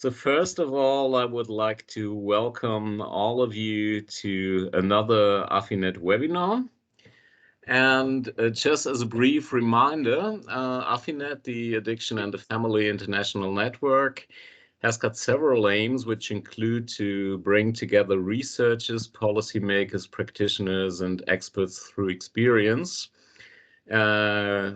So first of all, I would like to welcome all of you to another AFINet webinar. And just as a brief reminder, AFINet, the Addiction and the Family International Network, has got several aims, which include to bring together researchers, policymakers, practitioners, and experts through experience,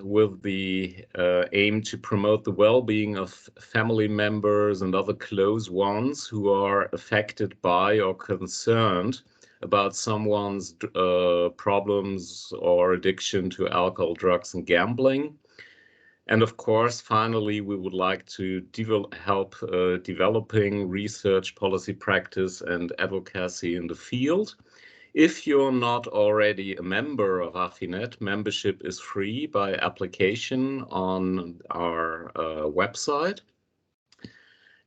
with the aim to promote the well-being of family members and other close ones who are affected by or concerned about someone's problems or addiction to alcohol, drugs, and gambling. And of course, finally, we would like to help developing research, policy practice, and advocacy in the field. If you're not already a member of AFINet, membership is free by application on our website.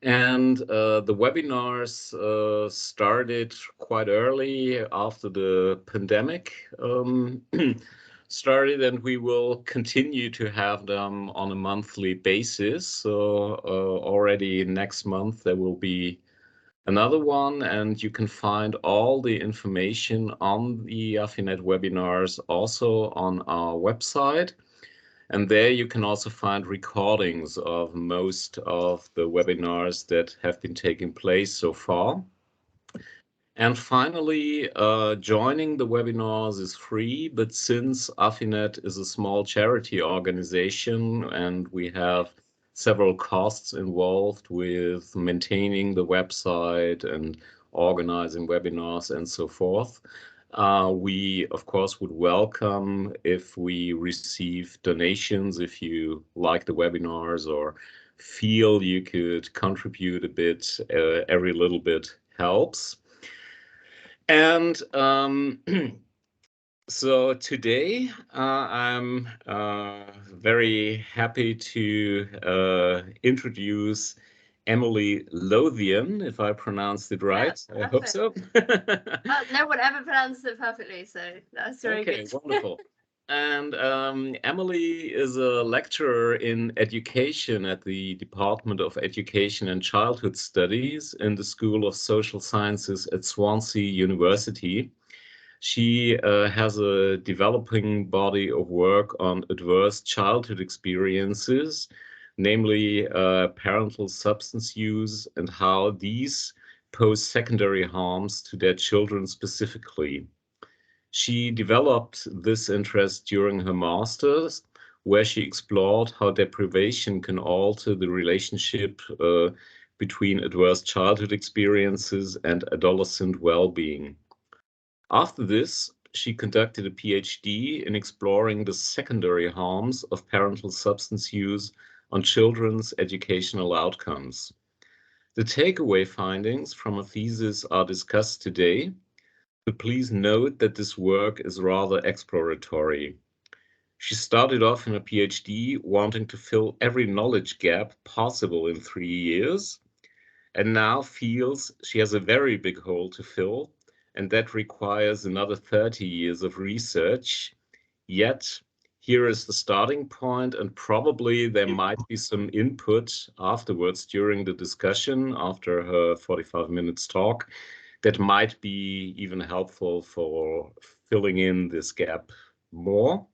And the webinars started quite early after the pandemic started, and we will continue to have them on a monthly basis. So already next month there will be another one, and you can find all the information on the AFINet webinars also on our website. And there you can also find recordings of most of the webinars that have been taking place so far. And finally, joining the webinars is free, but since AFINet is a small charity organization and we have several costs involved with maintaining the website and organizing webinars and so forth, we, of course, would welcome if we receive donations. If you like the webinars or feel you could contribute a bit, every little bit helps. And so today I'm very happy to introduce Emily Lothian, if I pronounced it right. Yeah, I hope so. No one ever pronounced it perfectly, so that's very good. Okay, wonderful. And Emily is a lecturer in education at the Department of Education and Childhood Studies in the School of Social Sciences at Swansea University. She has a developing body of work on adverse childhood experiences, namely parental substance use and how these pose secondary harms to their children specifically. She developed this interest during her master's, where she explored how deprivation can alter the relationship between adverse childhood experiences and adolescent well-being. After this, she conducted a PhD in exploring the secondary harms of parental substance use on children's educational outcomes. The takeaway findings from her thesis are discussed today, but please note that this work is rather exploratory. She started off in a PhD wanting to fill every knowledge gap possible in 3 years, and now feels she has a very big hole to fill, and that requires another 30 years of research. Yet, here is the starting point, and probably there might be some input afterwards during the discussion, after her 45 minutes talk, that might be even helpful for filling in this gap more.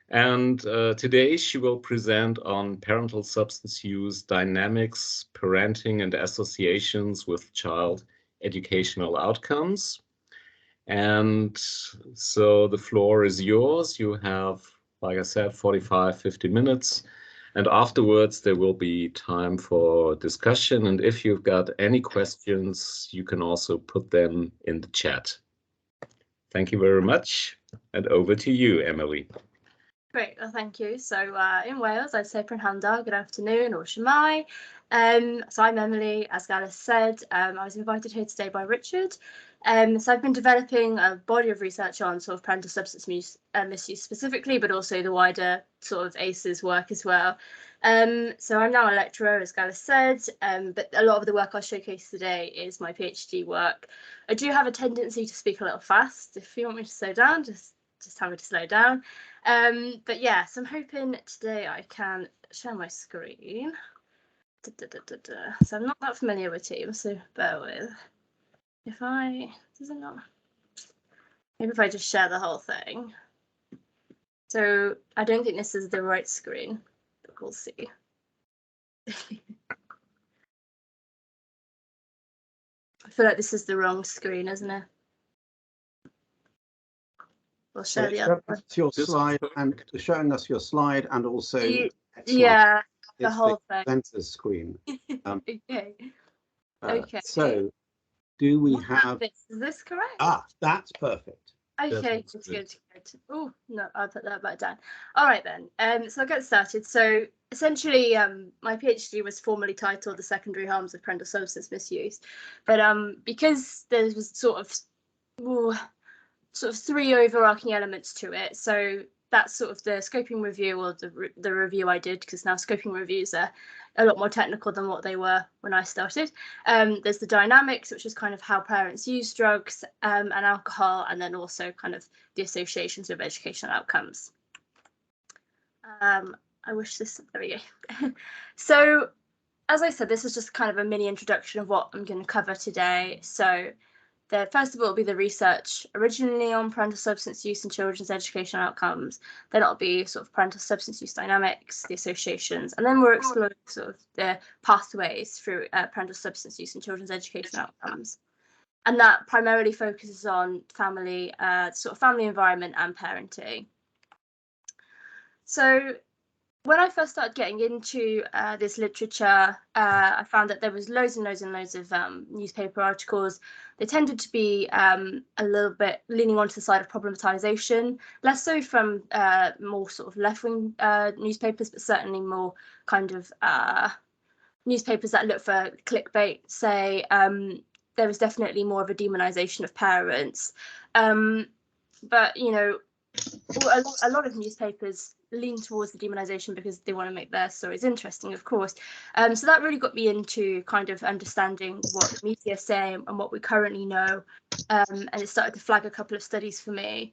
And today she will present on parental substance use dynamics, parenting, and associations with child educational outcomes. And so the floor is yours. You have, like I said, 45, 50 minutes. And afterwards, there will be time for discussion. And if you've got any questions, you can also put them in the chat. Thank you very much. And over to you, Emily. Great, well, thank you. So in Wales, I'd say Prynhander, good afternoon, or Shemai. So I'm Emily, as Gallus said. I was invited here today by Richard. So I've been developing a body of research on sort of parental substance misuse specifically, but also the wider sort of ACEs work as well. So I'm now a lecturer, as Gallus said, but a lot of the work I'll showcase today is my PhD work. I do have a tendency to speak a little fast. If you want me to slow down, just tell me to slow down. But yeah, so I'm hoping today I can share my screen. So I'm not that familiar with Teams, so bear with. Does it not? Maybe if I just share the whole thing. So I don't think this is the right screen, but we'll see. I feel like this is the wrong screen, isn't it? We'll share the other one. Your slide and showing us your slide, and also yeah, the it's whole the thing. presenter's screen. Okay. Okay. So, do we have this? Is this correct? Ah, that's perfect. Okay, good. Oh no, I'll put that back down. All right then. So I'll get started. So essentially, my PhD was formally titled "The Secondary Harms of Parental Substance Misuse," but because there was sort of three overarching elements to it. So that's sort of the scoping review, or the review I did, because now scoping reviews are a lot more technical than what they were when I started. There's the dynamics, which is kind of how parents use drugs and alcohol, and then also kind of the associations with educational outcomes. I wish this, there we go. So as I said, this is just kind of a mini introduction of what I'm going to cover today. So first of all, will be the research originally on parental substance use and children's educational outcomes. Then it'll be sort of parental substance use dynamics, the associations, and then we're exploring sort of the pathways through parental substance use and children's educational outcomes. And that primarily focuses on family, sort of family environment and parenting. So when I first started getting into this literature, I found that there was loads and loads and loads of newspaper articles. They tended to be a little bit leaning onto the side of problematization, less so from more sort of left-wing newspapers, but certainly more kind of newspapers that look for clickbait. Say there was definitely more of a demonization of parents, but you know, a lot of newspapers lean towards the demonization because they want to make their stories interesting, of course. So that really got me into kind of understanding what the media say and what we currently know. And it started to flag a couple of studies for me.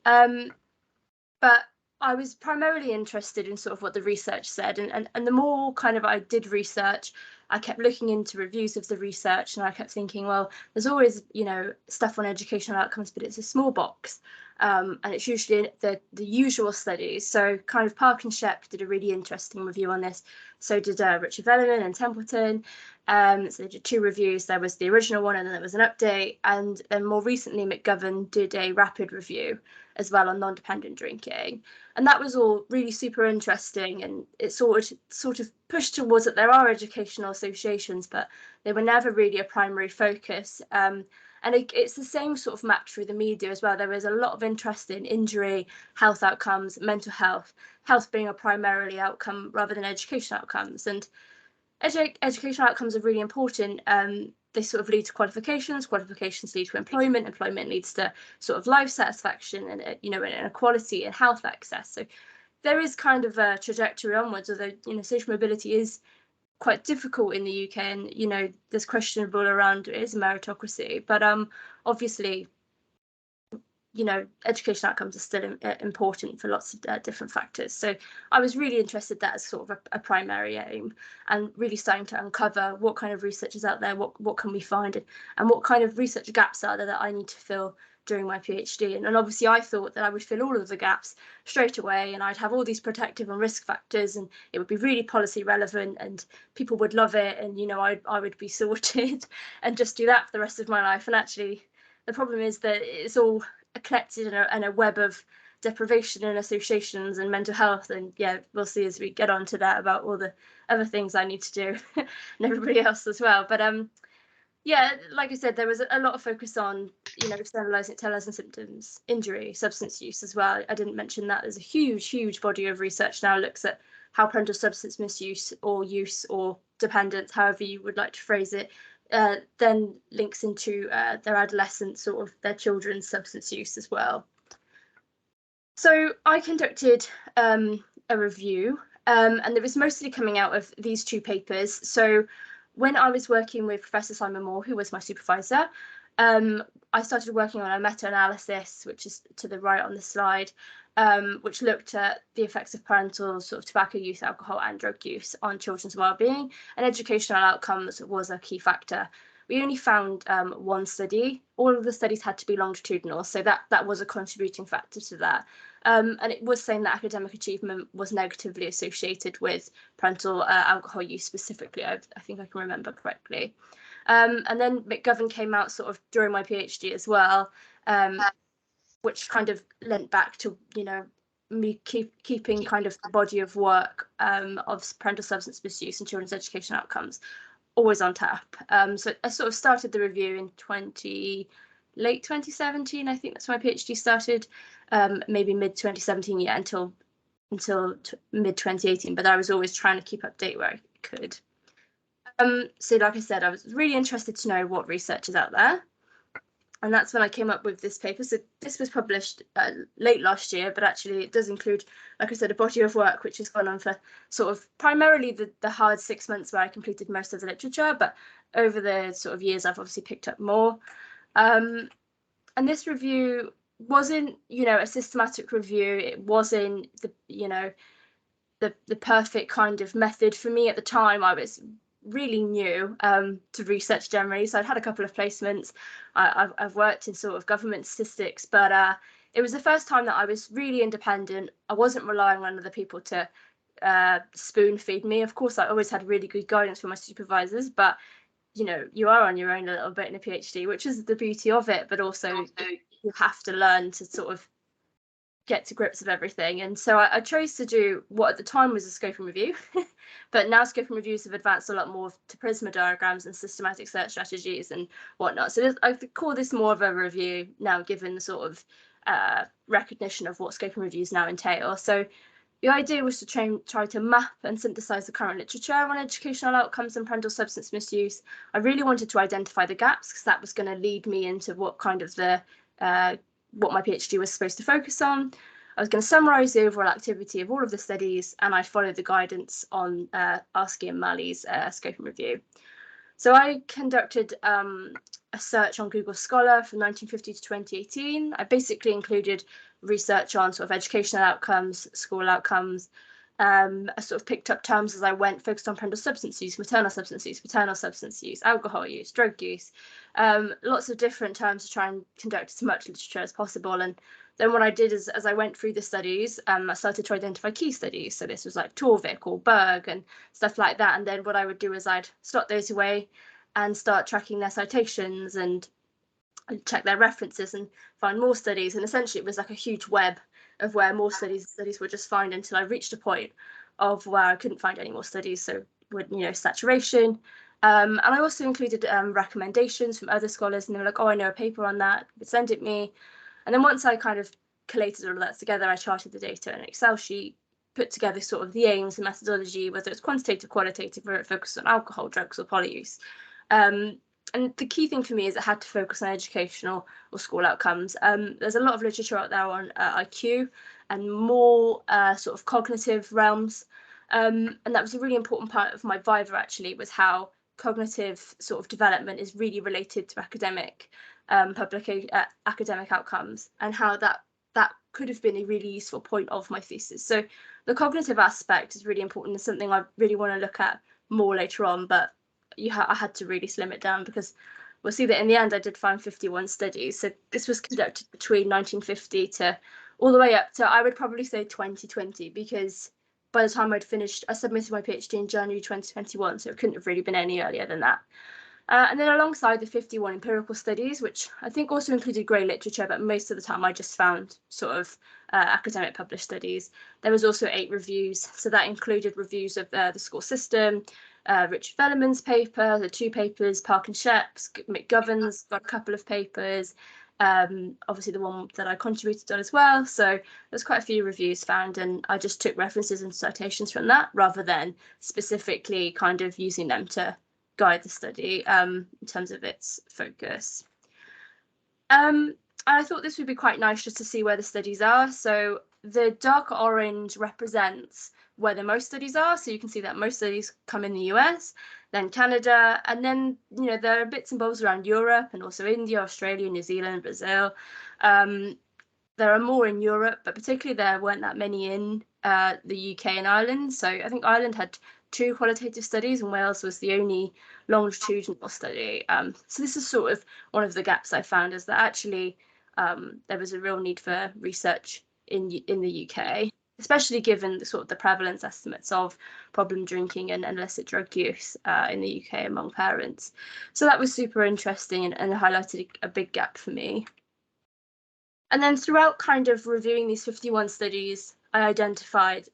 But I was primarily interested in sort of what the research said. And the more kind of I did research, I kept looking into reviews of the research, and I kept thinking, well, there's always, you know, stuff on educational outcomes, but it's a small box. And it's usually the usual studies. So kind of Park and Shep did a really interesting review on this. So did Richard Velleman and Templeton. So they did two reviews. There was the original one, and then there was an update. And then more recently, McGovern did a rapid review as well on non-dependent drinking. And that was all really super interesting. And it sort of pushed towards that there are educational associations, but they were never really a primary focus. And it's the same sort of map through the media as well. There is a lot of interest in injury, health outcomes, mental health being a primarily outcome rather than educational outcomes. And educational outcomes are really important. They sort of lead to qualifications lead to employment leads to sort of life satisfaction and, you know, inequality and health access. So there is kind of a trajectory onwards, although, you know, social mobility is quite difficult in the UK, and, you know, there's questionable around it is a meritocracy, but obviously, you know, education outcomes are still important for lots of different factors. So I was really interested that as sort of a primary aim, and really starting to uncover what kind of research is out there, what can we find, and what kind of research gaps are there that I need to fill during my PhD. And obviously I thought that I would fill all of the gaps straight away, and I'd have all these protective and risk factors, and it would be really policy relevant, and people would love it, and, you know, I would be sorted and just do that for the rest of my life. And actually the problem is that it's all collected in a web of deprivation and associations and mental health. And yeah, we'll see as we get on to that about all the other things I need to do and everybody else as well. But yeah, like I said, there was a lot of focus on, you know, stabilizing and symptoms, injury, substance use as well. I didn't mention that. There's a huge body of research now looks at how parental substance misuse or use or dependence, however you would like to phrase it, then links into their adolescent, sort of their children's substance use as well. So I conducted a review, and it was mostly coming out of these two papers. So when I was working with Professor Simon Moore, who was my supervisor, I started working on a meta-analysis, which is to the right on the slide, which looked at the effects of parental sort of tobacco use, alcohol and drug use on children's well-being, and educational outcomes was a key factor. We only found one study. All of the studies had to be longitudinal, so that was a contributing factor to that. And it was saying that academic achievement was negatively associated with parental alcohol use specifically. I think I can remember correctly. And then McGovern came out sort of during my PhD as well, which kind of lent back to, me keeping kind of the body of work of parental substance misuse and children's education outcomes always on tap. So I sort of started the review in late 2017. I think that's when my PhD started, maybe mid 2017, yeah, until mid 2018. But I was always trying to keep update where I could. So like I said, I was really interested to know what research is out there. And that's when I came up with this paper. So this was published late last year, but actually it does include, like I said, a body of work which has gone on for sort of primarily the hard 6 months where I completed most of the literature, but over the sort of years I've obviously picked up more. And this review wasn't, a systematic review. It wasn't the perfect kind of method for me at the time. I was really new to research generally, so I'd had a couple of placements. I've worked in sort of government statistics, but it was the first time that I was really independent. I wasn't relying on other people to spoon feed me. Of course, I always had really good guidance from my supervisors, but you are on your own a little bit in a PhD, which is the beauty of it, but also you have to learn to sort of get to grips with everything. And so I chose to do what at the time was a scoping review, but now scoping reviews have advanced a lot more to Prisma diagrams and systematic search strategies and whatnot. So I call this more of a review now, given the sort of recognition of what scoping reviews now entail. So the idea was to try to map and synthesize the current literature on educational outcomes and parental substance misuse. I really wanted to identify the gaps because that was going to lead me into what kind of what my PhD was supposed to focus on. I was going to summarise the overall activity of all of the studies, and I followed the guidance on Arsky and Malley's scoping review. So I conducted a search on Google Scholar from 1950 to 2018. I basically included research on sort of educational outcomes, school outcomes. I sort of picked up terms as I went, focused on parental substance use, maternal substance use, paternal substance use, alcohol use, drug use, lots of different terms to try and conduct as much literature as possible. And then what I did is, as I went through the studies, I started to identify key studies. So this was like Torvik or Berg and stuff like that. And then what I would do is I'd slot those away and start tracking their citations and check their references and find more studies. And essentially it was like a huge web of where more studies would just find, until I reached a point of where I couldn't find any more studies. So with saturation. And I also included recommendations from other scholars, and they were like, oh, I know a paper on that, send it me. And then once I kind of collated all of that together, I charted the data in an Excel sheet, put together sort of the aims and methodology, whether it's quantitative, qualitative, or it focused on alcohol, drugs, or polyuse. And the key thing for me is it had to focus on educational or school outcomes. There's a lot of literature out there on IQ and more sort of cognitive realms. And that was a really important part of my Viva, actually, was how cognitive sort of development is really related to academic academic outcomes, and how that could have been a really useful point of my thesis. So the cognitive aspect is really important. It's something I really want to look at more later on, but I had to really slim it down, because we'll see that in the end I did find 51 studies. So this was conducted between 1950 to all the way up to, I would probably say, 2020, because by the time I'd finished, I submitted my PhD in January 2021, so it couldn't have really been any earlier than that. And then alongside the 51 empirical studies, which I think also included grey literature, but most of the time I just found sort of academic published studies, there was also 8 reviews. So that included reviews of the school system, Richard Velleman's paper, the 2 papers, Park and Sheps, McGovern's got a couple of papers, obviously the one that I contributed on as well. So there's quite a few reviews found, and I just took references and citations from that, rather than specifically kind of using them to guide the study in terms of its focus. And I thought this would be quite nice just to see where the studies are. So the dark orange represents where the most studies are. So you can see that most studies come in the US, then Canada, and then, you know, there are bits and bobs around Europe and also India, Australia, New Zealand, Brazil. There are more in Europe, but particularly there weren't that many in the UK and Ireland. So I think Ireland had 2 qualitative studies and Wales was the only longitudinal study. So this is sort of one of the gaps I found, is that actually there was a real need for research in the UK, especially given the sort of the prevalence estimates of problem drinking and illicit drug use in the UK among parents. So that was super interesting and highlighted a big gap for me. And then throughout kind of reviewing these 51 studies, I identified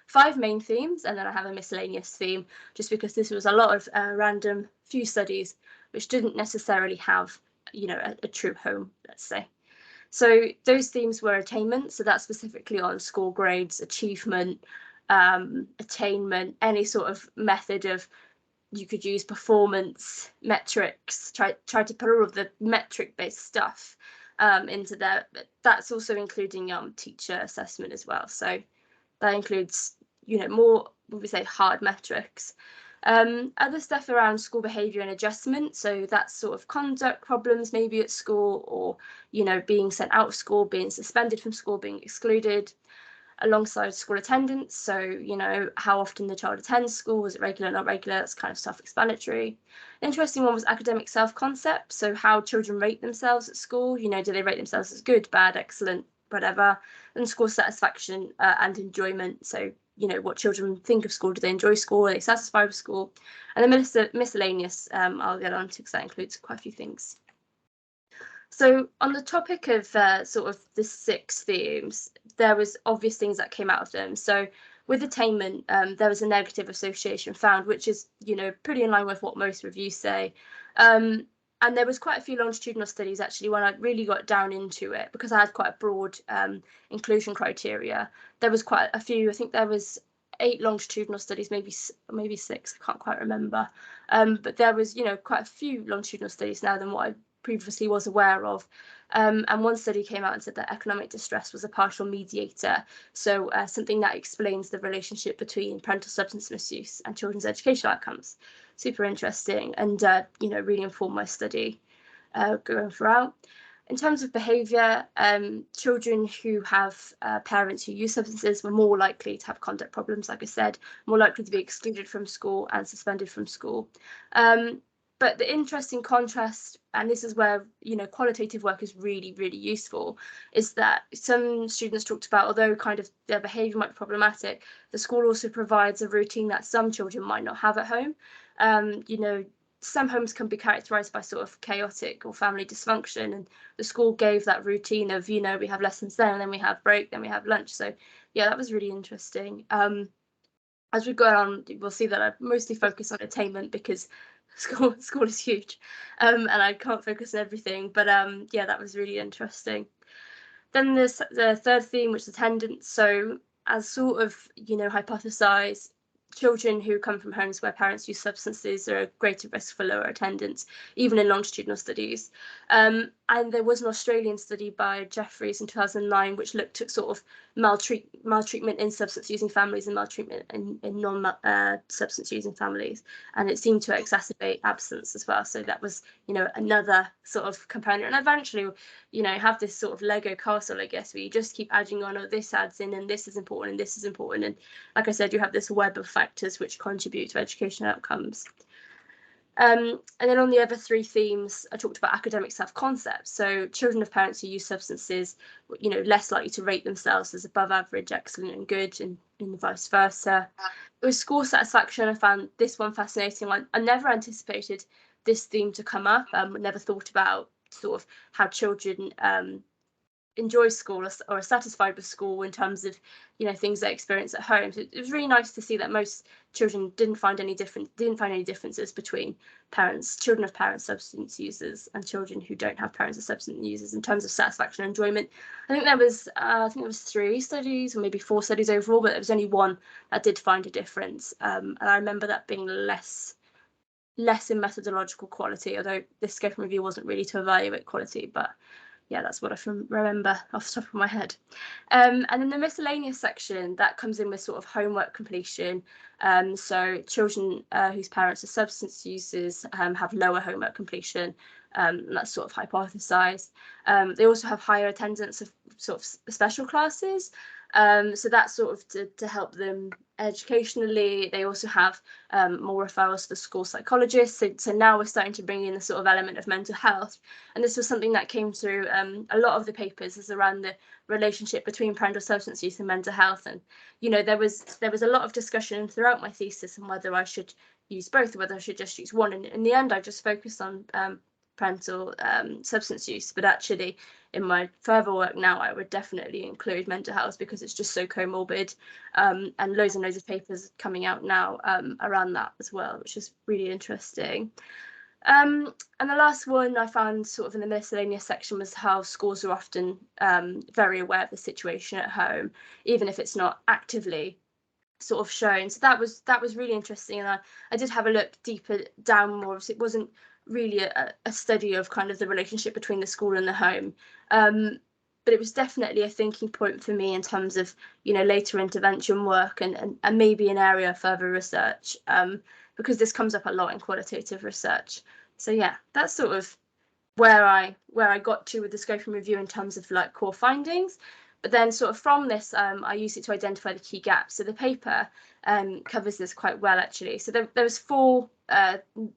5 main themes, and then I have a miscellaneous theme, just because this was a lot of random few studies which didn't necessarily have, you know, a true home, let's say. So those themes were attainment, so that's specifically on score grades, achievement, attainment, any sort of method of, you could use performance metrics, try to put all of the metric-based stuff into there. But that's also including teacher assessment as well. So that includes, you know, more, what we say, hard metrics. Other stuff around school behaviour and adjustment, so that's sort of conduct problems maybe at school, or, you know, being sent out of school, being suspended from school, being excluded, alongside school attendance. So, you know, how often the child attends school, was it regular, not regular? That's kind of self-explanatory. An interesting one was academic self-concept, so how children rate themselves at school. You know, do they rate themselves as good, bad, excellent, whatever? And school satisfaction and enjoyment, so, you know, what children think of school. Do they enjoy school? Are they satisfied with school? And then miscellaneous, I'll get on to, because that includes quite a few things. So on the topic of sort of the 6 themes, there was obvious things that came out of them. So with attainment, there was a negative association found, which is, you know, pretty in line with what most reviews say. And there was quite a few longitudinal studies actually when I really got down into it, because I had quite a broad inclusion criteria. There was quite a few, I think there was 8 longitudinal studies, maybe 6, I can't quite remember. But there was, you know, quite a few longitudinal studies now than what I previously was aware of. And one study came out and said that economic distress was a partial mediator, so something that explains the relationship between parental substance misuse and children's educational outcomes. Super interesting, and you know, really informed my study going throughout. In terms of behaviour, children who have parents who use substances were more likely to have conduct problems, like I said, more likely to be excluded from school and suspended from school. But the interesting contrast, and this is where, you know, qualitative work is really, really useful, is that some students talked about, although kind of their behaviour might be problematic, the school also provides a routine that some children might not have at home. You know, some homes can be characterised by sort of chaotic or family dysfunction, and the school gave that routine of, you know, we have lessons then, and then we have break, then we have lunch. So yeah, that was really interesting. As we go on, we'll see that I mostly focus on attainment because school is huge, and I can't focus on everything, but yeah, that was really interesting. Then there's the 3rd theme, which is attendance. So as sort of, you know, hypothesized, children who come from homes where parents use substances are at greater risk for lower attendance, even in longitudinal studies. And there was an Australian study by Jeffries in 2009, which looked at sort of maltreatment in substance using families and maltreatment in non-substance using families, and it seemed to exacerbate absence as well. So that was, you know, another sort of component. And eventually, you know, have this sort of Lego castle, I guess, where you just keep adding on, oh, this adds in, and this is important, and this is important. And like I said, you have this web of factors which contribute to educational outcomes. And then on the other 3 themes, I talked about academic self-concept. So children of parents who use substances, you know, less likely to rate themselves as above average, excellent, and good, and vice versa. It was school satisfaction. I found this one fascinating. I never anticipated this theme to come up. Never thought about sort of how children enjoy school or are satisfied with school in terms of, you know, things they experience at home. So it was really nice to see that most children didn't find any differences between children of parents substance users and children who don't have parents as substance users in terms of satisfaction and enjoyment. I think there was 3 studies or maybe 4 studies overall, but there was only one that did find a difference. And I remember that being less in methodological quality, although this scoping review wasn't really to evaluate quality, but yeah, that's what I can remember off the top of my head. And then the miscellaneous section, that comes in with sort of homework completion. So children whose parents are substance users have lower homework completion. That's sort of hypothesized. They also have higher attendance of sort of special classes. So that's sort of to help them educationally. They also have more referrals to the school psychologists. So now we're starting to bring in the sort of element of mental health. And this was something that came through a lot of the papers, is around the relationship between parental substance use and mental health. And, you know, there was a lot of discussion throughout my thesis on whether I should use both or whether I should just use one. And in the end, I just focused on parental substance use, but actually in my further work now I would definitely include mental health, because it's just so comorbid, and loads of papers coming out now around that as well, which is really interesting. And the last one I found sort of in the miscellaneous section was how schools are often very aware of the situation at home, even if it's not actively sort of shown. So that was really interesting, and I did have a look deeper down more. It wasn't really a study of kind of the relationship between the school and the home, but it was definitely a thinking point for me in terms of, you know, later intervention work and maybe an area of further research, because this comes up a lot in qualitative research. So yeah, that's sort of where I got to with the scoping review in terms of like core findings. But then sort of from this, I used it to identify the key gaps. So the paper covers this quite well, actually. So there was 4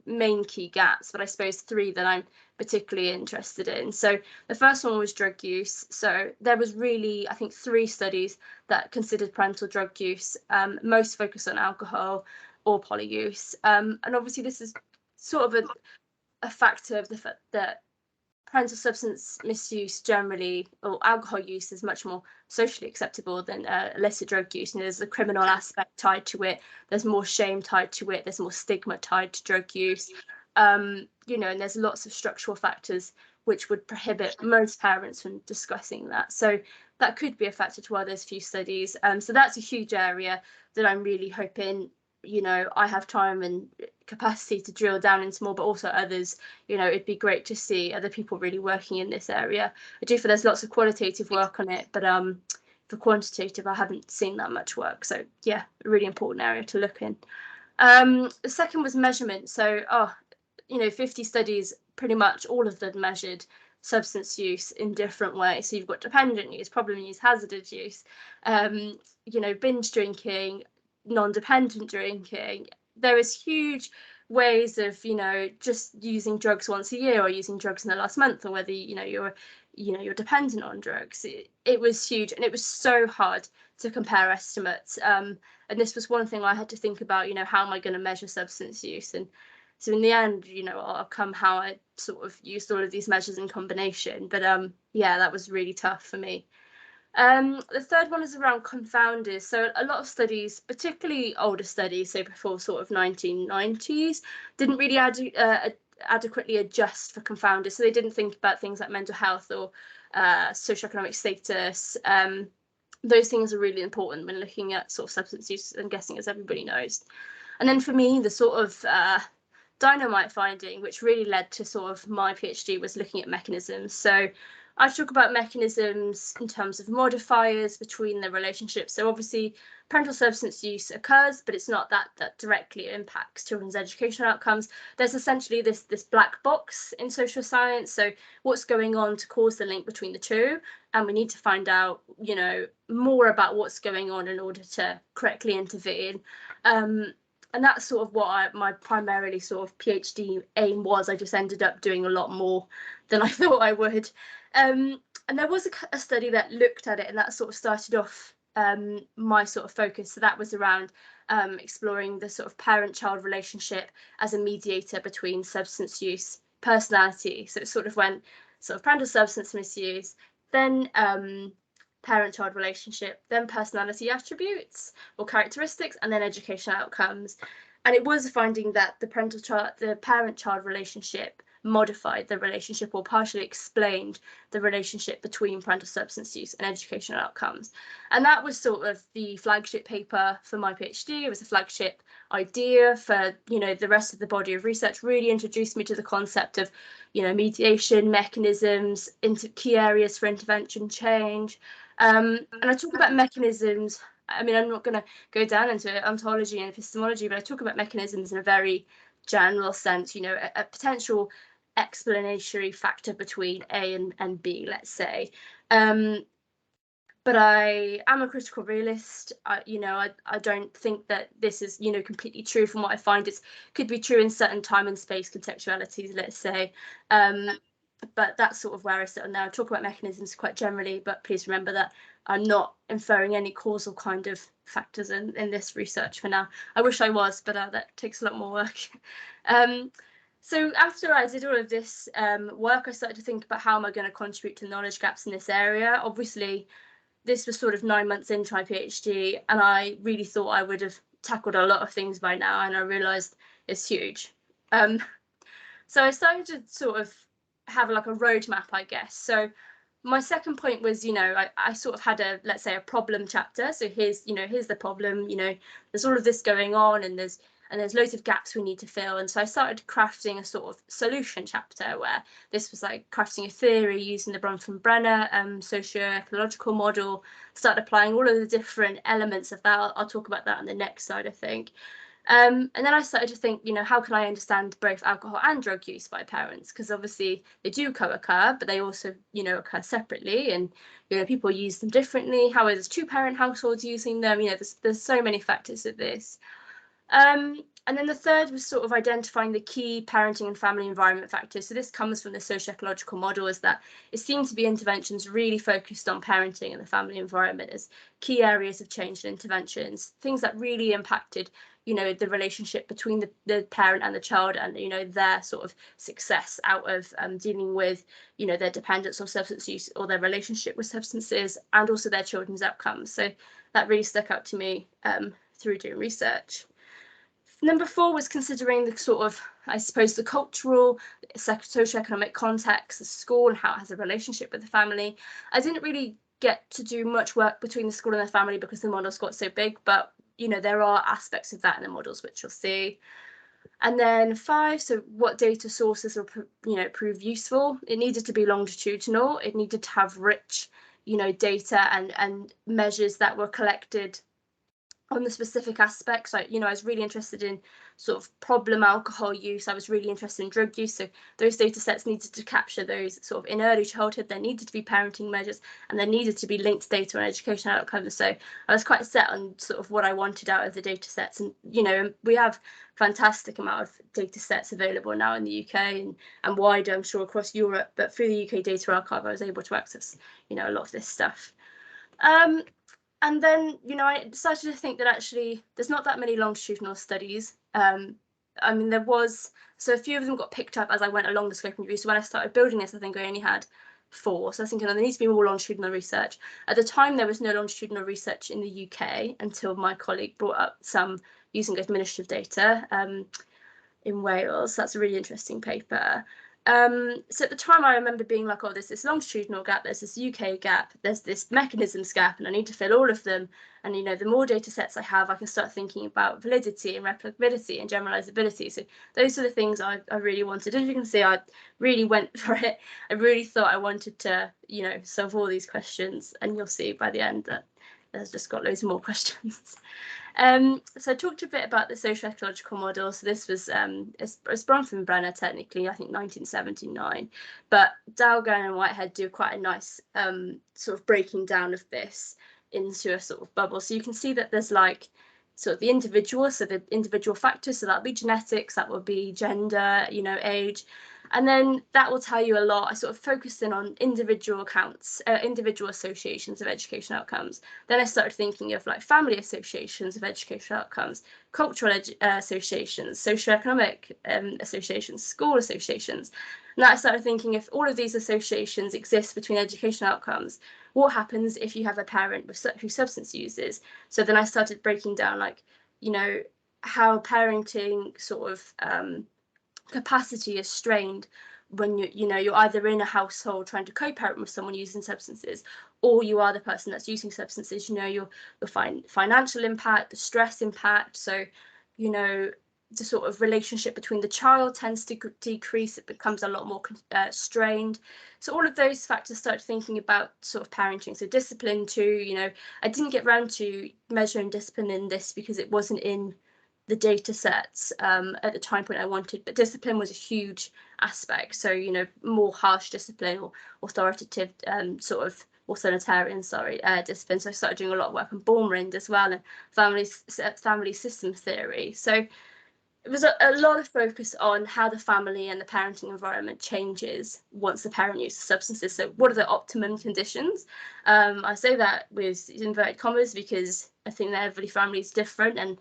main key gaps, but I suppose 3 that I'm particularly interested in. So the first one was drug use. So there was really, I think, 3 studies that considered parental drug use, most focused on alcohol or polyuse. And obviously this is sort of a factor of the fact that parental substance misuse generally, or alcohol use, is much more socially acceptable than illicit drug use. And there's a criminal aspect tied to it. There's more shame tied to it. There's more stigma tied to drug use. You know, and there's lots of structural factors which would prohibit most parents from discussing that. So that could be a factor to why there's few studies. So that's a huge area that I'm really hoping, you know, I have time and capacity to drill down into more, but also others. You know, it'd be great to see other people really working in this area. I do feel there's lots of qualitative work on it, but for quantitative, I haven't seen that much work. So yeah, a really important area to look in. The second was measurement. So, you know, 50 studies, pretty much all of them measured substance use in different ways. So you've got dependent use, problem use, hazardous use, you know, binge drinking, non-dependent drinking. There is huge ways of, you know, just using drugs once a year or using drugs in the last month, or whether, you know, you're dependent on drugs. It was huge, and it was so hard to compare estimates. And this was one thing I had to think about, you know, how am I going to measure substance use? And so in the end, you know, I'll come how I sort of used all of these measures in combination. But yeah, that was really tough for me. The third one is around confounders. So a lot of studies, particularly older studies, so before sort of 1990s, didn't really adequately adjust for confounders. So they didn't think about things like mental health or socioeconomic status. Those things are really important when looking at sort of substance use, I'm guessing, as everybody knows. And then for me, the sort of dynamite finding, which really led to sort of my PhD, was looking at mechanisms. So I talk about mechanisms in terms of modifiers between the relationships. So obviously parental substance use occurs, but it's not that directly impacts children's educational outcomes. There's essentially this black box in social science. So what's going on to cause the link between the two? And we need to find out, you know, more about what's going on in order to correctly intervene. And that's sort of what my primarily sort of PhD aim was. I just ended up doing a lot more than I thought I would. And there was a study that looked at it, and that sort of started off my sort of focus. So that was around exploring the sort of parent-child relationship as a mediator between substance use, personality. So it sort of went sort of parental substance misuse, then parent-child relationship, then personality attributes or characteristics, and then educational outcomes. And it was finding that the parent-child relationship modified the relationship, or partially explained the relationship between parental substance use and educational outcomes. And that was sort of the flagship paper for my PhD. It was a flagship idea for, you know, the rest of the body of research, really introduced me to the concept of, you know, mediation, mechanisms, into key areas for intervention change. And I talk about mechanisms. I mean, I'm not going to go down into ontology and epistemology, but I talk about mechanisms in a very general sense, you know, a potential explanatory factor between A and B, let's say. But I am a critical realist. You know, I don't think that this is, you know, completely true. From what I find, it could be true in certain time and space contextualities, let's say. But that's sort of where I sit on now. I talk about mechanisms quite generally, but please remember that I'm not inferring any causal kind of factors in this research for now. I wish I was, but that takes a lot more work. So after I did all of this work, I started to think about how am I going to contribute to knowledge gaps in this area. Obviously, this was sort of 9 months into my PhD, and I really thought I would have tackled a lot of things by now, and I realised it's huge. So I started to sort of have like a roadmap, I guess. So my second point was, you know, I sort of had a, let's say, a problem chapter. So here's, you know, here's the problem, you know, there's all of this going on, and there's loads of gaps we need to fill. And so I started crafting a sort of solution chapter where this was like crafting a theory using the Bronfenbrenner socio-ecological model, started applying all of the different elements of that. I'll talk about that on the next slide, I think. And then I started to think, you know, how can I understand both alcohol and drug use by parents? Because obviously they do co-occur, but they also, you know, occur separately, and, you know, people use them differently. How is two-parent households using them? You know, there's so many factors of this. And then the third was sort of identifying the key parenting and family environment factors. So this comes from the socio-ecological model, is that it seems to be interventions really focused on parenting and the family environment as key areas of change and interventions, things that really impacted, you know, the relationship between the parent and the child, and, you know, their sort of success out of dealing with, you know, their dependence on substance use or their relationship with substances, and also their children's outcomes. So that really stuck out to me through doing research. Number 4 was considering the sort of, I suppose, the cultural, socioeconomic context of school and how it has a relationship with the family. I didn't really get to do much work between the school and the family because the models got so big, but, you know, there are aspects of that in the models, which you'll see. And then 5, so what data sources will, you know, prove useful? It needed to be longitudinal. It needed to have rich, you know, data and measures that were collected on the specific aspects. Like, you know, I was really interested in sort of problem alcohol use. I was really interested in drug use. So those data sets needed to capture those sort of in early childhood. There needed to be parenting measures, and there needed to be linked data on educational outcomes. So I was quite set on sort of what I wanted out of the data sets. And, you know, we have fantastic amount of data sets available now in the UK and wider, I'm sure, across Europe. But through the UK Data Archive, I was able to access, you know, a lot of this stuff. And then, you know, I decided to think that actually there's not that many longitudinal studies. I mean, there was, so a few of them got picked up as I went along the scoping review. So when I started building this, I think I only had 4. So I was thinking, oh, there needs to be more longitudinal research. At the time, there was no longitudinal research in the UK until my colleague brought up some using administrative data in Wales. That's a really interesting paper. So at the time, I remember being like, oh, there's this longitudinal gap, there's this UK gap, there's this mechanisms gap, and I need to fill all of them. And, you know, the more data sets I have, I can start thinking about validity and replicability and generalizability. So those are the things I really wanted. As you can see, I really went for it. I really thought I wanted to, you know, solve all these questions. And you'll see by the end that there's just got loads more questions. So I talked a bit about the socio-ecological model. So this was it's Bronfenbrenner, technically, I think 1979, but Dalgan and Whitehead do quite a nice sort of breaking down of this into a sort of bubble. So you can see that there's like sort of the individual, so the individual factors, so that'll be genetics, that will be gender, you know, age. And then that will tell you a lot. I sort of focused in on individual accounts, individual associations of education outcomes. Then I started thinking of like family associations of education outcomes, cultural associations, socioeconomic associations, school associations. And I started thinking, if all of these associations exist between education outcomes, what happens if you have a parent who substance uses? So then I started breaking down, like, you know, how parenting sort of capacity is strained when you're either in a household trying to co-parent with someone using substances, or you are the person that's using substances. You know, your financial impact, the stress impact. So you know, the sort of relationship between the child tends to decrease. It becomes a lot more strained. So all of those factors start thinking about sort of parenting. So discipline too, you know, I didn't get around to measuring discipline in this because it wasn't in the data sets at the time point I wanted, but discipline was a huge aspect. So, you know, more harsh discipline or authoritative sort of authoritarian, discipline. So I started doing a lot of work on Bormrind as well, and family system theory. So it was a lot of focus on how the family and the parenting environment changes once the parent uses substances. So what are the optimum conditions? I say that with inverted commas because I think that every family is different, and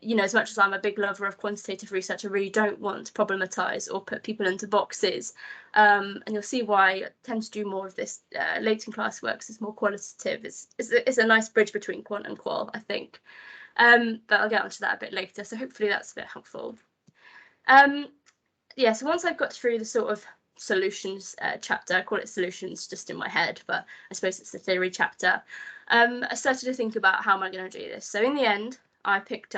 you know, as much as I'm a big lover of quantitative research, I really don't want to problematize or put people into boxes. And you'll see why I tend to do more of this later in class work, because it's more qualitative. It's a nice bridge between quant and qual, I think. But I'll get onto that a bit later. So hopefully that's a bit helpful. Yeah, so once I've got through the sort of solutions chapter, I call it solutions just in my head, but I suppose it's the theory chapter. I started to think about how am I going to do this. So in the end, I picked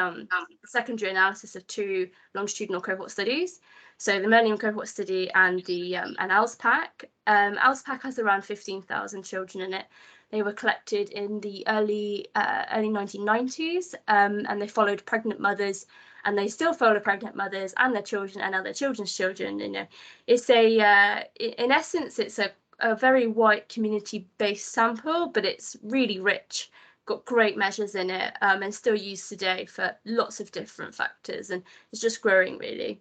secondary analysis of 2 longitudinal cohort studies. So the Millennium cohort study and the and ALSPAC. ALSPAC has around 15,000 children in it. They were collected in the early 1990s, and they followed pregnant mothers, and they still follow pregnant mothers and their children and other children's children. You know, it's in essence, it's a very white community-based sample, but it's really rich. Got great measures in it, and still used today for lots of different factors, and it's just growing really.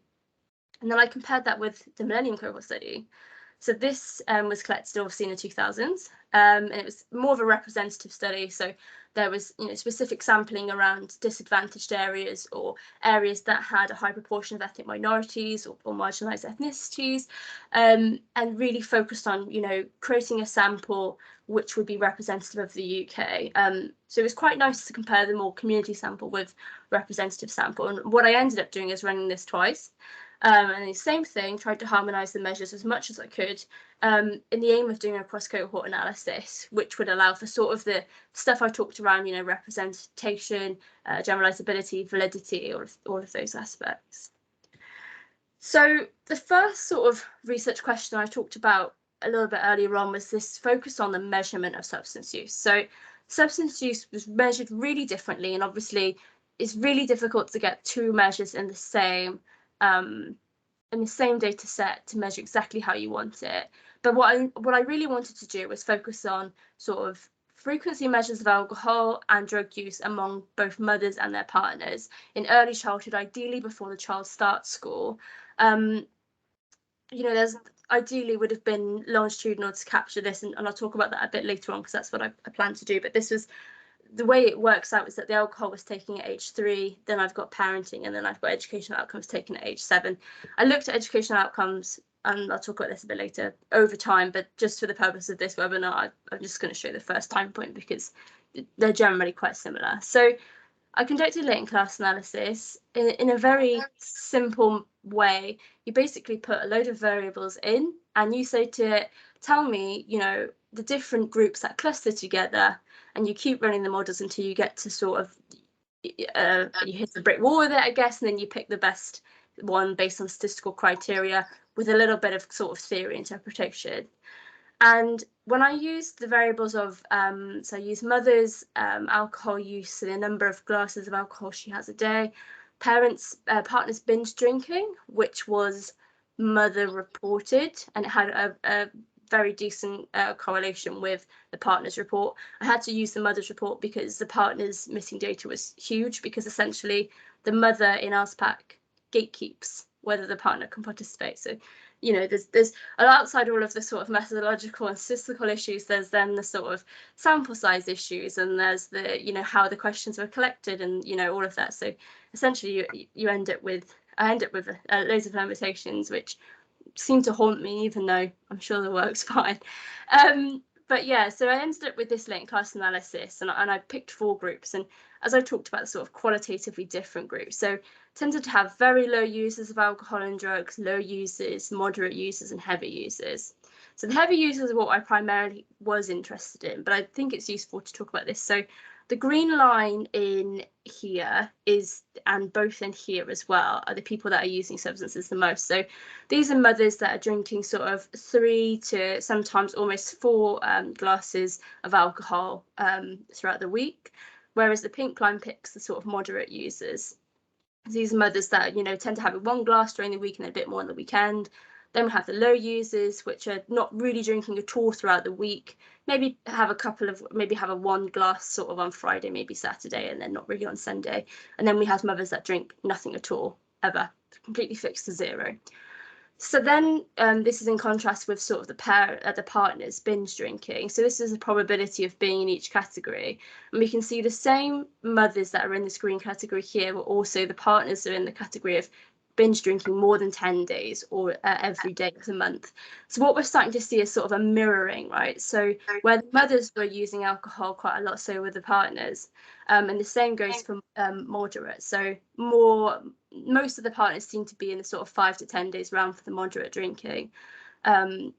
And then I compared that with the Millennium cohort study. So this was collected obviously in the 2000s, and it was more of a representative study. So there was, you know, specific sampling around disadvantaged areas or areas that had a high proportion of ethnic minorities or marginalised ethnicities, and really focused on, you know, creating a sample which would be representative of the UK. So it was quite nice to compare the more community sample with representative sample. And what I ended up doing is running this twice. And the same thing, tried to harmonise the measures as much as I could, in the aim of doing a cross-cohort analysis, which would allow for sort of the stuff I talked around, you know, representation, generalisability, validity, all of those aspects. So the first sort of research question I talked about a little bit earlier on was this focus on the measurement of substance use. So substance use was measured really differently, and obviously it's really difficult to get 2 measures in the same data set to measure exactly how you want it. But what I really wanted to do was focus on sort of frequency measures of alcohol and drug use among both mothers and their partners in early childhood, ideally before the child starts school. You know, there's ideally would have been longitudinal to capture this, and I'll talk about that a bit later on because that's what I plan to do. But this was the way it works out, is that the alcohol was taken at age 3, then I've got parenting, and then I've got educational outcomes taken at age 7. I looked at educational outcomes, and I'll talk about this a bit later, over time, but just for the purpose of this webinar, I'm just going to show the first time point because they're generally quite similar. So I conducted latent class analysis in a very simple way. You basically put a load of variables in, and you say to it, tell me, you know, the different groups that cluster together, and you keep running the models until you get to sort of, you hit the brick wall with it, I guess, and then you pick the best one based on statistical criteria with a little bit of sort of theory interpretation. And when I used the variables of, so I used mother's alcohol use, and the number of glasses of alcohol she has a day, partners binge drinking, which was mother reported, and it had a very decent correlation with the partner's report. I had to use the mother's report because the partner's missing data was huge, because essentially the mother in ALSPAC gatekeeps whether the partner can participate. So, you know, there's outside all of the sort of methodological and statistical issues, there's then the sort of sample size issues, and there's the, you know, how the questions were collected, and, you know, all of that. So essentially I end up with loads of limitations which seem to haunt me, even though I'm sure the work's fine. But yeah, so I ended up with this latent class analysis, and I picked 4 groups, and as I talked about, sort of qualitatively different groups. So tended to have very low users of alcohol and drugs, low users, moderate users, and heavy users. So the heavy users are what I primarily was interested in, but I think it's useful to talk about this. So The green line in here is, and both in here as well, are the people that are using substances the most. So these are mothers that are drinking sort of 3 to sometimes almost 4 glasses of alcohol throughout the week, whereas the pink line picks the sort of moderate users. These are mothers that, you know, tend to have 1 glass during the week and a bit more on the weekend. Then we have the low users, which are not really drinking at all throughout the week. Maybe have a 1 glass sort of on Friday, maybe Saturday, and then not really on Sunday. And then we have mothers that drink nothing at all, ever, completely fixed to 0. So then this is in contrast with sort of the partners binge drinking. So this is the probability of being in each category. And we can see the same mothers that are in this green category here, but also the partners are in the category of binge drinking more than 10 days or every day of the month. So what we're starting to see is sort of a mirroring, right? So where the mothers were using alcohol quite a lot, so were the partners. And the same goes for moderate. So most of the partners seem to be in the sort of 5 to 10 days round for the moderate drinking. And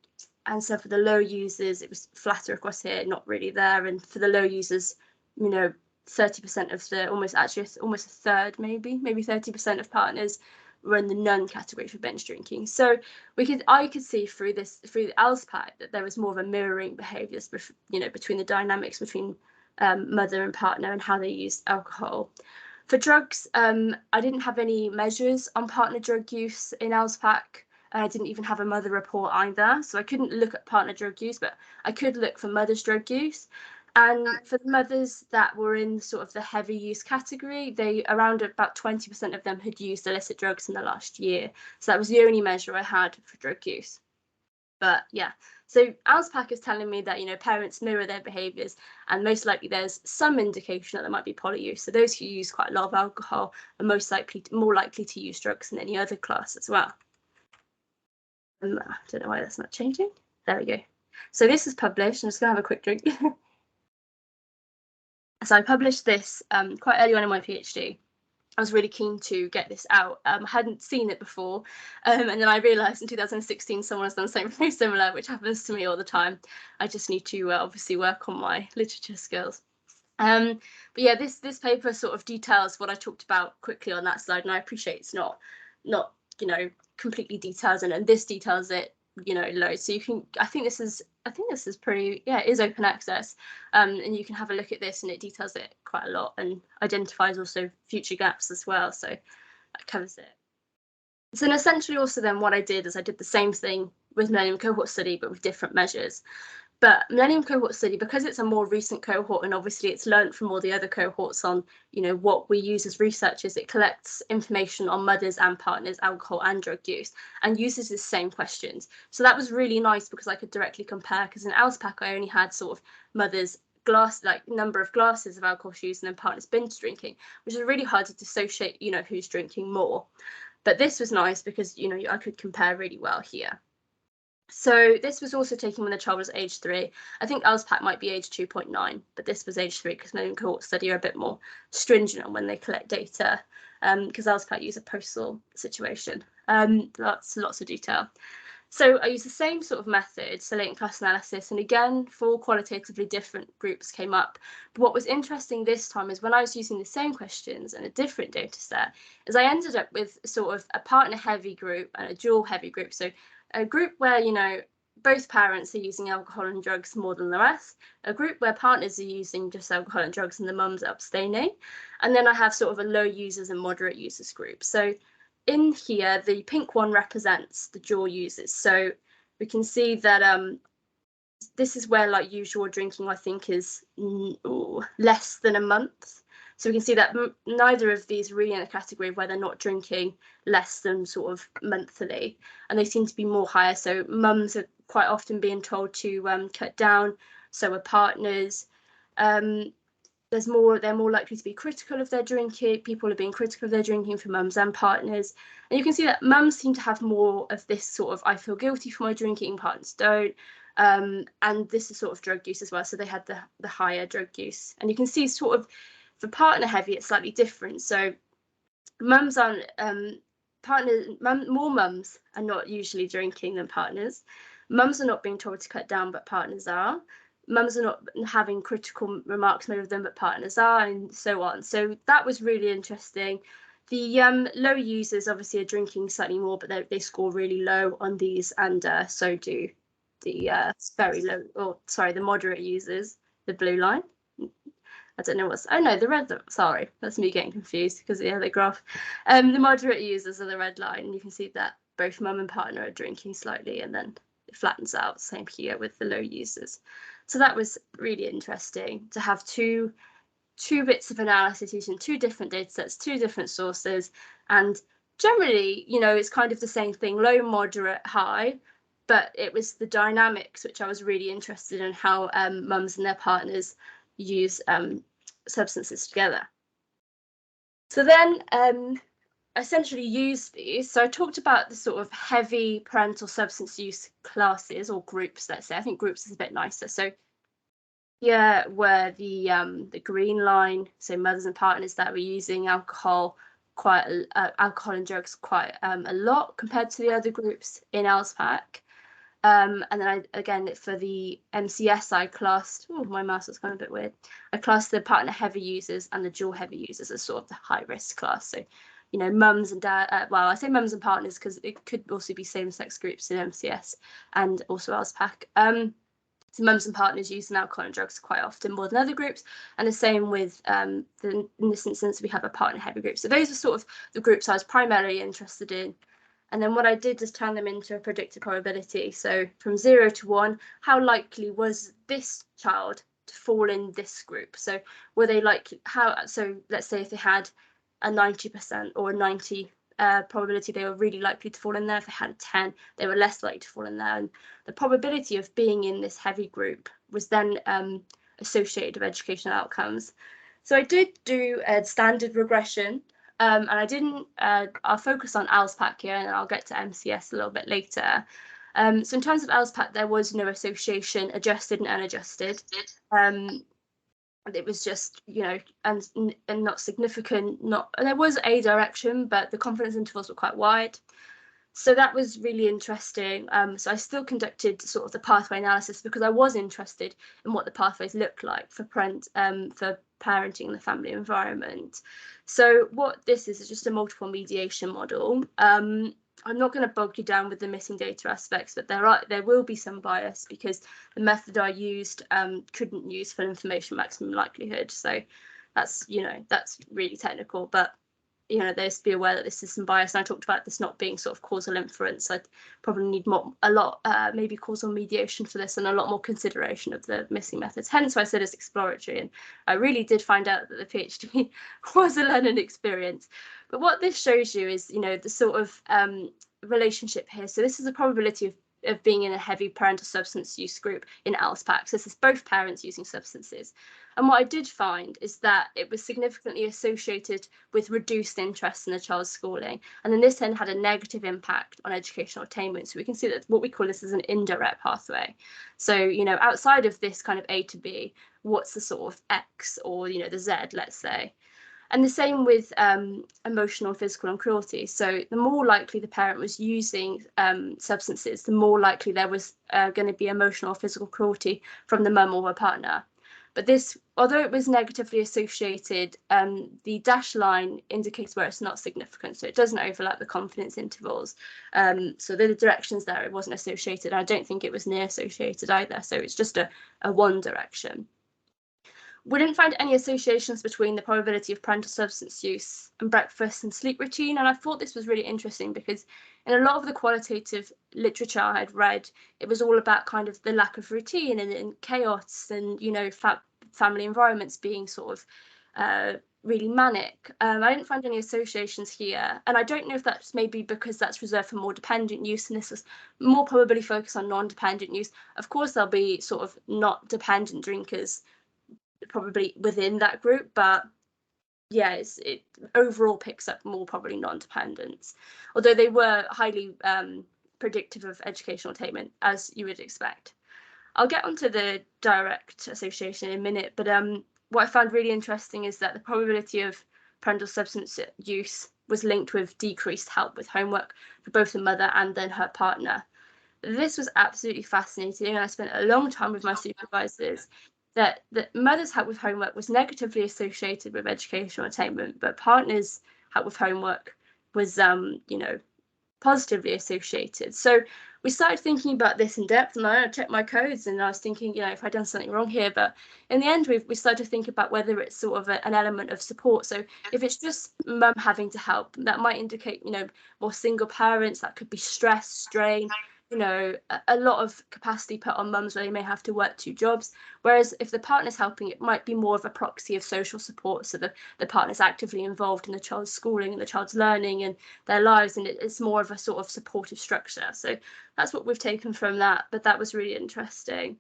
so for the low users, it was flatter across here, not really there. And for the low users, you know, 30% of the almost a third, maybe 30% of partners were in the none category for binge drinking. So I could see through the ALSPAC that there was more of a mirroring behaviours, you know, between the dynamics between mother and partner and how they used alcohol. For drugs, I didn't have any measures on partner drug use in ALSPAC. I didn't even have a mother report either, so I couldn't look at partner drug use, but I could look for mother's drug use. And for the mothers that were in sort of the heavy use category, around about 20% of them had used illicit drugs in the last year. So that was the only measure I had for drug use. But yeah, so ALSPAC is telling me that, you know, parents mirror their behaviours, and most likely there's some indication that there might be polyuse. So those who use quite a lot of alcohol are more likely to use drugs than any other class as well. I don't know why that's not changing. There we go. So this is published. I'm just going to have a quick drink. So I published this quite early on in my PhD. I was really keen to get this out. I hadn't seen it before, and then I realised in 2016 someone has done something very similar, which happens to me all the time. I just need to obviously work on my literature skills. But yeah, this paper sort of details what I talked about quickly on that slide, and I appreciate it's not you know, completely detailed, and this details it, you know, loads. So you can, I think this is pretty, yeah, it is open access, and you can have a look at this, and it details it quite a lot and identifies also future gaps as well, so that covers it. So then essentially also then what I did is I did the same thing with Millennium Cohort Study, but with different measures. But Millennium Cohort Study, because it's a more recent cohort, and obviously it's learned from all the other cohorts on, you know, what we use as researchers, it collects information on mothers and partners, alcohol and drug use, and uses the same questions. So that was really nice because I could directly compare, because in ALSPAC I only had sort of mothers number of glasses of alcohol used and then partners binge drinking, which is really hard to dissociate, you know, who's drinking more. But this was nice because, you know, I could compare really well here. So this was also taken when the child was age 3. I think ALSPAC might be age 2.9, but this was age 3 because Millennium Cohort Study are a bit more stringent on when they collect data, because ALSPAC use a postal situation. Lots of detail. So I used the same sort of method, so latent class analysis, and again, 4 qualitatively different groups came up. But what was interesting this time is when I was using the same questions and a different data set, is I ended up with sort of a partner heavy group and a dual heavy group. So a group where, you know, both parents are using alcohol and drugs more than the rest, a group where partners are using just alcohol and drugs and the mums are abstaining, and then I have sort of a low users and moderate users group. So in here, the pink one represents the dual users. So we can see that this is where like usual drinking, I think, is less than a month. So we can see that neither of these are really in a category where they're not drinking less than sort of monthly, and they seem to be more higher. So mums are quite often being told to cut down, so are partners. They're more likely to be critical of their drinking. People are being critical of their drinking for mums and partners. And you can see that mums seem to have more of this sort of I feel guilty for my drinking, partners don't. And this is sort of drug use as well. So they had the higher drug use. And you can see sort of for partner heavy, it's slightly different. So mums aren't, more mums are not usually drinking than partners. Mums are not being told to cut down, but partners are. mums are not having critical remarks made of them, but partners are, and so on. So that was really interesting. The low users obviously are drinking slightly more, but they score really low on these, and so do the very low, or sorry, the moderate users, the blue line. I don't know what's, oh no, the red, sorry, that's me getting confused because of the other graph. The moderate users are the red line, and you can see that both mum and partner are drinking slightly, and then it flattens out, same here with the low users. So that was really interesting to have two bits of analysis using two different data sets, two different sources, and generally, you know, it's kind of the same thing, low, moderate, high, but it was the dynamics which I was really interested in, how mums and their partners use substances together. So then essentially use these. So I talked about the sort of heavy parental substance use classes or groups, let's say. I think groups is a bit nicer. So here were the green line, so mothers and partners that were using alcohol alcohol and drugs quite a lot compared to the other groups in LSPAC. And then again, for the MCS, I classed, oh, my mouse is kind of a bit weird. I classed the partner heavy users and the dual heavy users as sort of the high risk class. So, you know, mums and dad, well, I say mums and partners because it could also be same sex groups in MCS and also LSPAC. So mums and partners using alcohol and drugs quite often more than other groups, and the same with in this instance we have a partner heavy group. So those are sort of the groups I was primarily interested in. And then what I did is turn them into a predicted probability. So from 0 to 1, how likely was this child to fall in this group? So were they likely, so let's say if they had a 90% or a 90 probability, they were really likely to fall in there. If they had a 10, they were less likely to fall in there. And the probability of being in this heavy group was then associated with educational outcomes. So I did do a standard regression. And I didn't, I'll focus on LSPAC here, and I'll get to MCS a little bit later. So in terms of LSPAC, there was no association, adjusted and unadjusted. It was just, you know, and not significant, there was a direction, but the confidence intervals were quite wide. So that was really interesting. So I still conducted sort of the pathway analysis because I was interested in what the pathways look like for parenting in the family environment. So what this is just a multiple mediation model. I'm not going to bog you down with the missing data aspects, but there will be some bias because the method I used couldn't use full information maximum likelihood. So that's, you know, that's really technical, but you know, there's to be aware that this is some bias. And I talked about this not being sort of causal inference. I'd probably need maybe causal mediation for this and a lot more consideration of the missing methods. Hence why I said it's exploratory. And I really did find out that the PhD was a learning experience. But what this shows you is, you know, the sort of relationship here. So this is a probability of being in a heavy parental substance use group in LSPAC. So this is both parents using substances. And what I did find is that it was significantly associated with reduced interest in the child's schooling. And then this then had a negative impact on educational attainment. So we can see that what we call this is an indirect pathway. So, you know, outside of this kind of A to B, what's the sort of X or, you know, the Z, let's say. And the same with emotional, physical and cruelty. So the more likely the parent was using substances, the more likely there was going to be emotional or physical cruelty from the mum or her partner. But this, although it was negatively associated, the dashed line indicates where it's not significant. So it doesn't overlap the confidence intervals. So the directions there, it wasn't associated. I don't think it was near associated either. So it's just a one direction. We didn't find any associations between the probability of parental substance use and breakfast and sleep routine. And I thought this was really interesting because in a lot of the qualitative literature I had read, it was all about kind of the lack of routine and chaos and, you know, family environments being sort of really manic. I didn't find any associations here. And I don't know if that's maybe because that's reserved for more dependent use and this was more probably focused on non-dependent use. Of course, there'll be sort of not dependent drinkers probably within that group, but yeah, it overall picks up more probably non-dependents, although they were highly predictive of educational attainment, as you would expect. I'll get onto the direct association in a minute, but what I found really interesting is that the probability of parental substance use was linked with decreased help with homework for both the mother and then her partner. this was absolutely fascinating, and I spent a long time with my supervisors, that mothers' help with homework was negatively associated with educational attainment, but partners' help with homework was, you know, positively associated. So we started thinking about this in depth, and I checked my codes, and I was thinking, you know, if I'd done something wrong here. But in the end, we started to think about whether it's sort of an element of support. So if it's just mum having to help, that might indicate, you know, more single parents. That could be stress, strain, you know, a lot of capacity put on mums where they may have to work 2 jobs. Whereas if the partner's helping, it might be more of a proxy of social support. So the partner's actively involved in the child's schooling and the child's learning and their lives, and it's more of a sort of supportive structure. So that's what we've taken from that, but that was really interesting.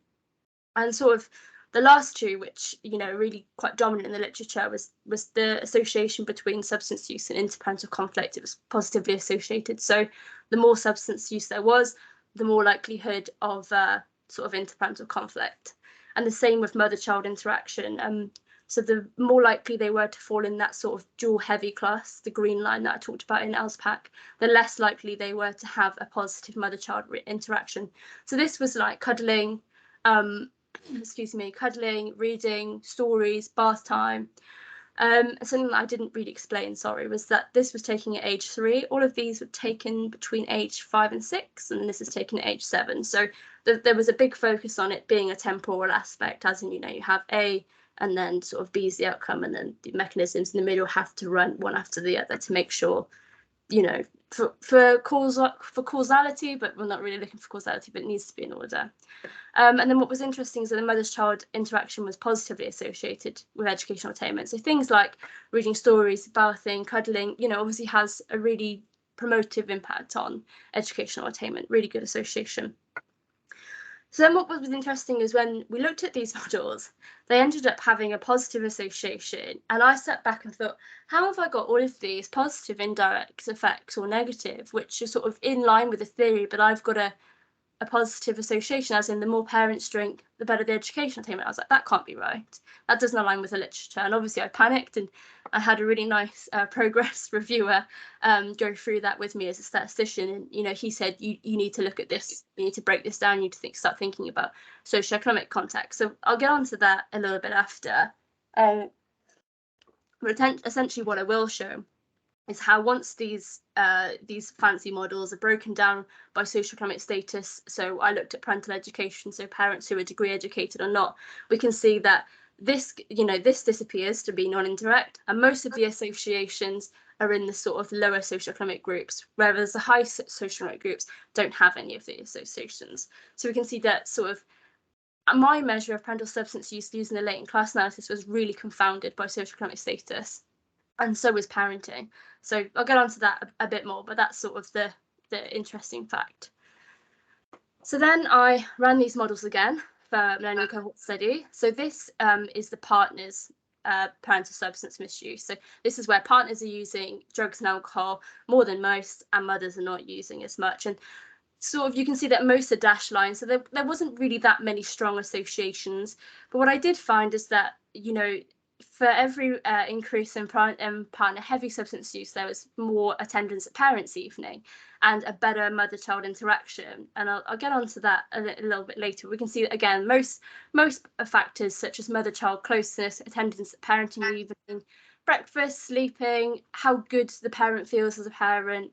And sort of the last 2, which, you know, really quite dominant in the literature, was the association between substance use and interparental conflict. It was positively associated. So the more substance use there was, the more likelihood of sort of interparental conflict. And the same with mother-child interaction. So the more likely they were to fall in that sort of dual heavy class, the green line that I talked about in LSPAC, the less likely they were to have a positive mother-child interaction. So this was like cuddling, cuddling, reading, stories, bath time. Something that I didn't really explain, sorry, was that this was taken at age 3. All of these were taken between age 5 and 6, and this is taken at age 7. So there was a big focus on it being a temporal aspect, as in, you know, you have A, and then sort of B is the outcome, and then the mechanisms in the middle have to run one after the other to make sure, you know, for causality, but we're not really looking for causality, but it needs to be in order. And then what was interesting is that the mother-child interaction was positively associated with educational attainment. So things like reading stories, bathing, cuddling, you know, obviously has a really promotive impact on educational attainment, really good association. So then what was interesting is when we looked at these models, they ended up having a positive association. And I sat back and thought, how have I got all of these positive indirect effects or negative, which are sort of in line with the theory, but I've got a positive association, as in the more parents drink, the better the educational attainment. I was like, that can't be right. That doesn't align with the literature. And obviously I panicked, and I had a really nice progress reviewer go through that with me as a statistician. And, you know, he said, you need to look at this, you need to break this down, you need to start thinking about socioeconomic context. So I'll get onto that a little bit after. But essentially what I will show is how once these fancy models are broken down by socioeconomic status, so I looked at parental education, so parents who are degree educated or not, we can see that this, you know, this disappears to be non-indirect, and most of the associations are in the sort of lower socioeconomic groups, whereas the high socioeconomic groups don't have any of the associations. So we can see that sort of my measure of parental substance use using the latent class analysis was really confounded by socioeconomic status. And so was parenting. So I'll get onto that a bit more, but that's sort of the interesting fact. So then I ran these models again for Millennium Cohort study. So this is the partners' parental substance misuse. So this is where partners are using drugs and alcohol more than most, and mothers are not using as much. And sort of you can see that most are dashed lines. So there wasn't really that many strong associations. But what I did find is that, you know, for every increase in partner heavy substance use, there was more attendance at parents' evening and a better mother-child interaction. And I'll get onto that a little bit later. We can see that, again, most factors such as mother-child closeness, attendance at parenting evening, breakfast, sleeping, how good the parent feels as a parent,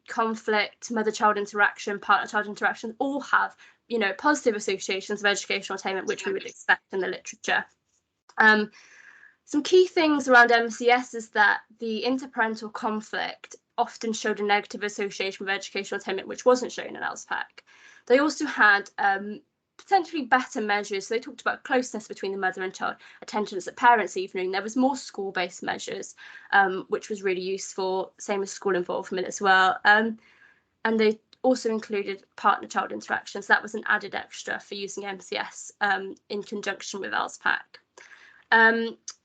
conflict, mother-child interaction, partner-child interaction, all have, you know, positive associations of educational attainment, which we would expect in the literature. Some key things around MCS is that the interparental conflict often showed a negative association with educational attainment, which wasn't shown in LSPAC. They also had potentially better measures. So they talked about closeness between the mother and child, attendance at parents' evening. There was more school-based measures, which was really useful, same as school involvement as well. And they also included partner-child interactions. That was an added extra for using MCS in conjunction with LSPAC.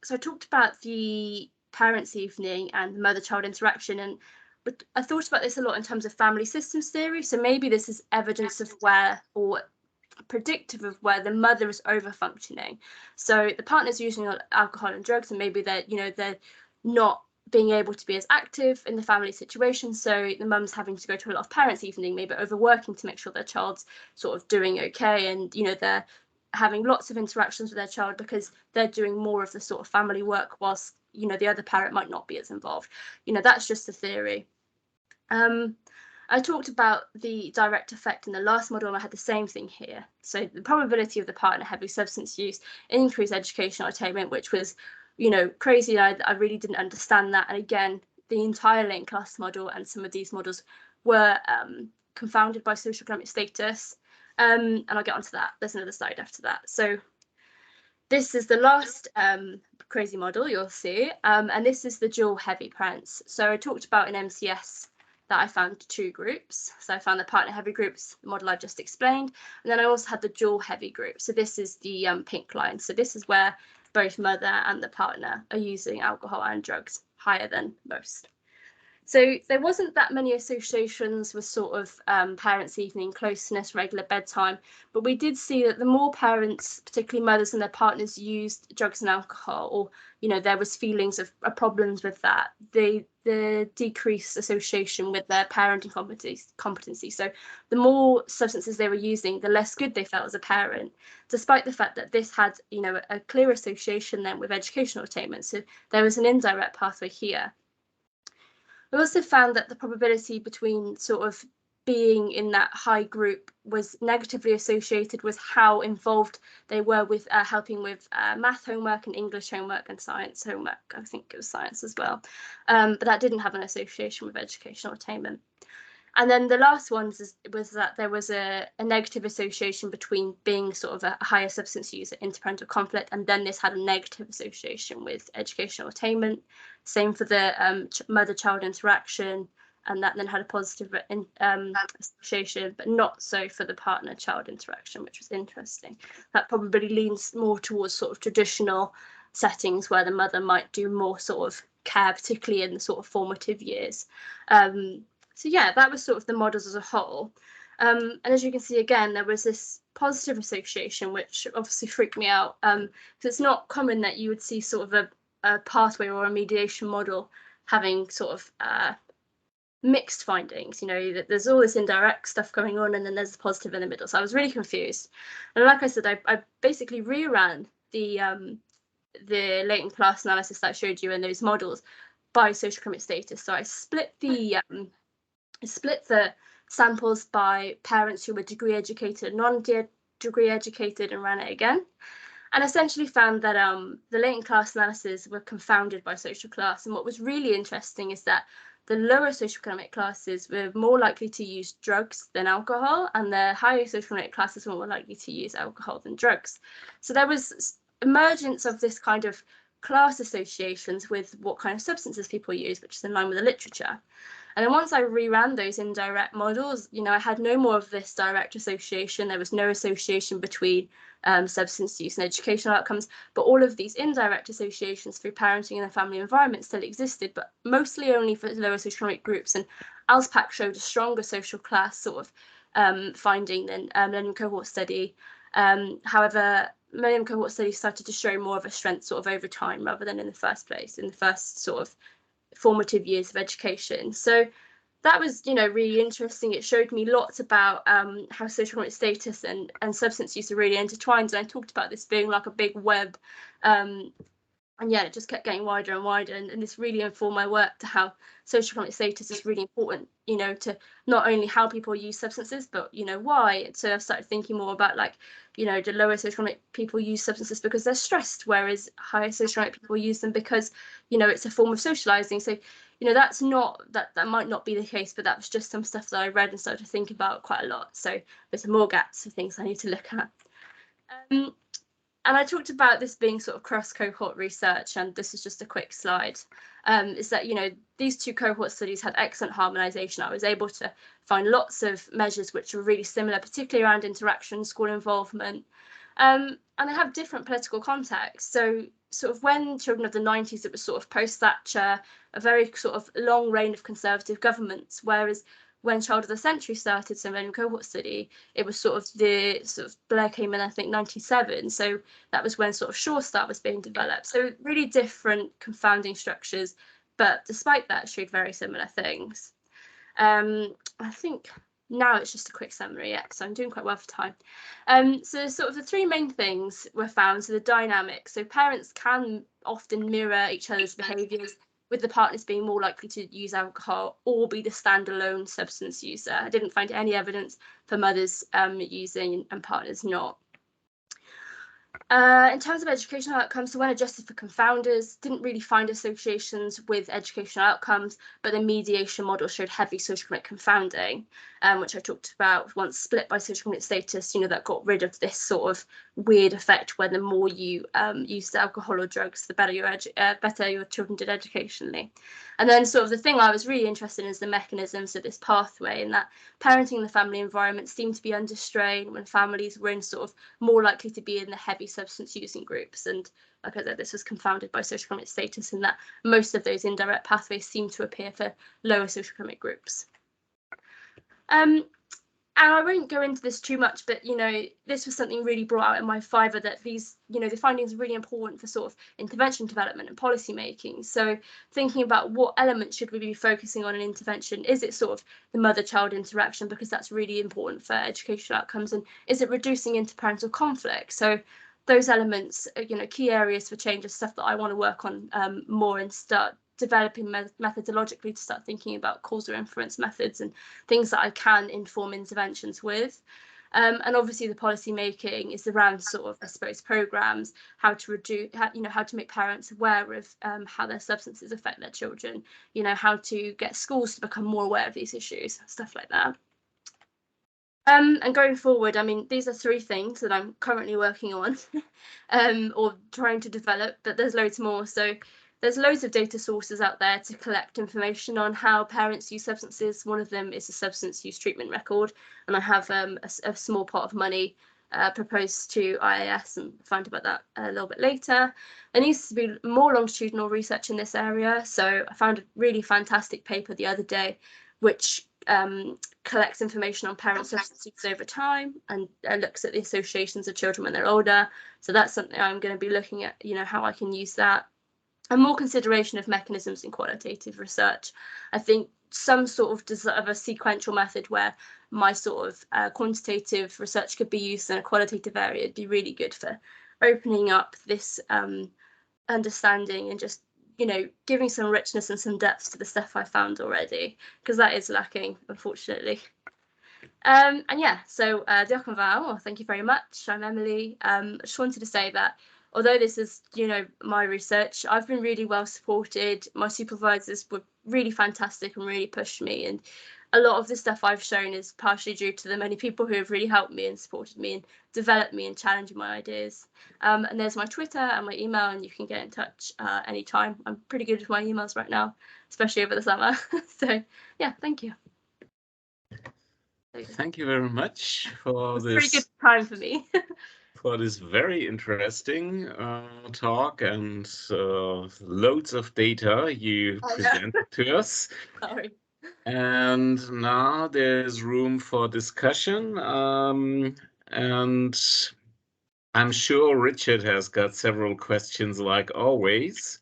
So I talked about the parents' evening and the mother-child interaction, but I thought about this a lot in terms of family systems theory. So maybe this is evidence of where, or predictive of where, the mother is over-functioning. So the partner's using alcohol and drugs, and maybe they're not being able to be as active in the family situation. So the mum's having to go to a lot of parents' evening, maybe overworking to make sure their child's sort of doing okay, and they're having lots of interactions with their child because they're doing more of the sort of family work, whilst the other parent might not be as involved. That's just a theory. I talked about the direct effect in the last model, and I had the same thing here. So the probability of the partner having substance use increased educational attainment, which was crazy. I really didn't understand that. And again, the entire latent class model and some of these models were confounded by socioeconomic status. And I'll get onto that. There's another slide after that. So this is the last crazy model you'll see. And this is the dual heavy parents. So I talked about in MCS that I found 2 groups. So I found the partner heavy groups, the model I just explained. And then I also had the dual heavy group. So this is the pink line. So this is where both mother and the partner are using alcohol and drugs, higher than most. So there wasn't that many associations with sort of parents' evening, closeness, regular bedtime, but we did see that the more parents, particularly mothers and their partners, used drugs and alcohol, or there was feelings of problems with that, the decreased association with their parenting competency. So the more substances they were using, the less good they felt as a parent, despite the fact that this had a clear association then with educational attainment. So there was an indirect pathway here. I also found that the probability between sort of being in that high group was negatively associated with how involved they were with helping with math homework and English homework and science homework. I think it was science as well. But that didn't have an association with educational attainment. And then the last one was that there was a negative association between being sort of a higher substance user, interparental conflict, and then this had a negative association with educational attainment. Same for the mother-child interaction, and that then had a positive association, but not so for the partner-child interaction, which was interesting. That probably leans more towards sort of traditional settings where the mother might do more sort of care, particularly in the sort of formative years. So yeah, that was sort of the models as a whole. And as you can see, again, there was this positive association, which obviously freaked me out, because it's not common that you would see sort of a pathway or a mediation model having sort of mixed findings. That there's all this indirect stuff going on, and then there's the positive in the middle. So I was really confused. And like I said, I basically reran the latent class analysis that I showed you in those models by socioeconomic status. So I split the samples by parents who were degree educated and non-degree educated, and ran it again, and essentially found that the latent class analyses were confounded by social class. And what was really interesting is that the lower socioeconomic classes were more likely to use drugs than alcohol, and the higher socioeconomic classes were more likely to use alcohol than drugs. So there was emergence of this kind of class associations with what kind of substances people use, which is in line with the literature. And then once I reran those indirect models, I had no more of this direct association. There was no association between substance use and educational outcomes, but all of these indirect associations through parenting and the family environment still existed, but mostly only for lower socioeconomic groups. And ALSPAC showed a stronger social class sort of finding than Millennium Cohort study. However, Millennium Cohort study started to show more of a strength sort of over time rather than in the first place, in the first sort of formative years of education. So that was, really interesting. It showed me lots about how socioeconomic status and substance use are really intertwined. And I talked about this being like a big web. And yeah, it just kept getting wider and wider. And this really informed my work to how socioeconomic status is really important, to not only how people use substances, but, why. So I've started thinking more about do lower socioeconomic people use substances because they're stressed, whereas higher socioeconomic people use them because, it's a form of socializing. So, that's not, that might not be the case, but that was just some stuff that I read and started to think about quite a lot. So there's more gaps of things I need to look at. And I talked about this being sort of cross-cohort research, and this is just a quick slide, is that, these 2 cohort studies had excellent harmonisation. I was able to find lots of measures which were really similar, particularly around interaction, school involvement, and they have different political contexts. So sort of when children of the 90s, it was sort of post-Thatcher, a very sort of long reign of conservative governments, whereas when Child of the Century started, so Millennium Cohort study, it was sort of Blair came in, I think, 97. So that was when sort of Sure Start was being developed. So really different confounding structures, but despite that, showed very similar things. I think now it's just a quick summary, yeah, so I'm doing quite well for time. So sort of the three main things were found, so the dynamics. So parents can often mirror each other's behaviours, with the partners being more likely to use alcohol or be the standalone substance user. I didn't find any evidence for mothers using and partners not. In terms of educational outcomes, so when adjusted for confounders, didn't really find associations with educational outcomes, but the mediation model showed heavy socioeconomic confounding, which I talked about. Once split by socioeconomic status, that got rid of this sort of weird effect where the more you used alcohol or drugs, the better your children did educationally. And then sort of the thing I was really interested in is the mechanisms of this pathway, and that parenting in the family environment seemed to be under strain when families were in sort of more likely to be in the heavy substance using groups. And like I said, this was confounded by socioeconomic status, in that most of those indirect pathways seem to appear for lower socioeconomic groups. And I won't go into this too much, but this was something really brought out in my Fiverr, that these, the findings are really important for sort of intervention development and policy making. So thinking about what elements should we be focusing on in intervention? Is it sort of the mother-child interaction, because that's really important for educational outcomes, and is it reducing interparental conflict? So those elements, key areas for change are stuff that I want to work on more and start developing methodologically, to start thinking about causal inference methods and things that I can inform interventions with. And obviously the policy making is around sort of, I suppose, programs, how to reduce, how to make parents aware of how their substances affect their children, how to get schools to become more aware of these issues, stuff like that. And going forward, I mean, these are three things that I'm currently working on or trying to develop, but there's loads more. So there's loads of data sources out there to collect information on how parents use substances. One of them is a substance use treatment record, and I have a small pot of money proposed to IAS, and find about that a little bit later. There needs to be more longitudinal research in this area. So I found a really fantastic paper the other day, which collects information on parent substance use over time, and looks at the associations of children when they're older. So that's something I'm going to be looking at, how I can use that. And more consideration of mechanisms in qualitative research. I think some sort of a sequential method where my sort of quantitative research could be used in a qualitative area would be really good for opening up this understanding, and just giving some richness and some depth to the stuff I found already, because that is lacking, unfortunately. And yeah, so diolch yn fawr. Well, thank you very much. I'm Emily. I just wanted to say that although this is, my research, I've been really well supported. My supervisors were really fantastic and really pushed me, and a lot of the stuff I've shown is partially due to the many people who have really helped me and supported me and developed me and challenged my ideas. And there's my Twitter and my email, and you can get in touch anytime. I'm pretty good with my emails right now, especially over the summer. So yeah, thank you. Thank you very much for this. Pretty good time for me. For this very interesting talk, and loads of data you presented to us. Sorry. And now there's room for discussion, and I'm sure Richard has got several questions like always.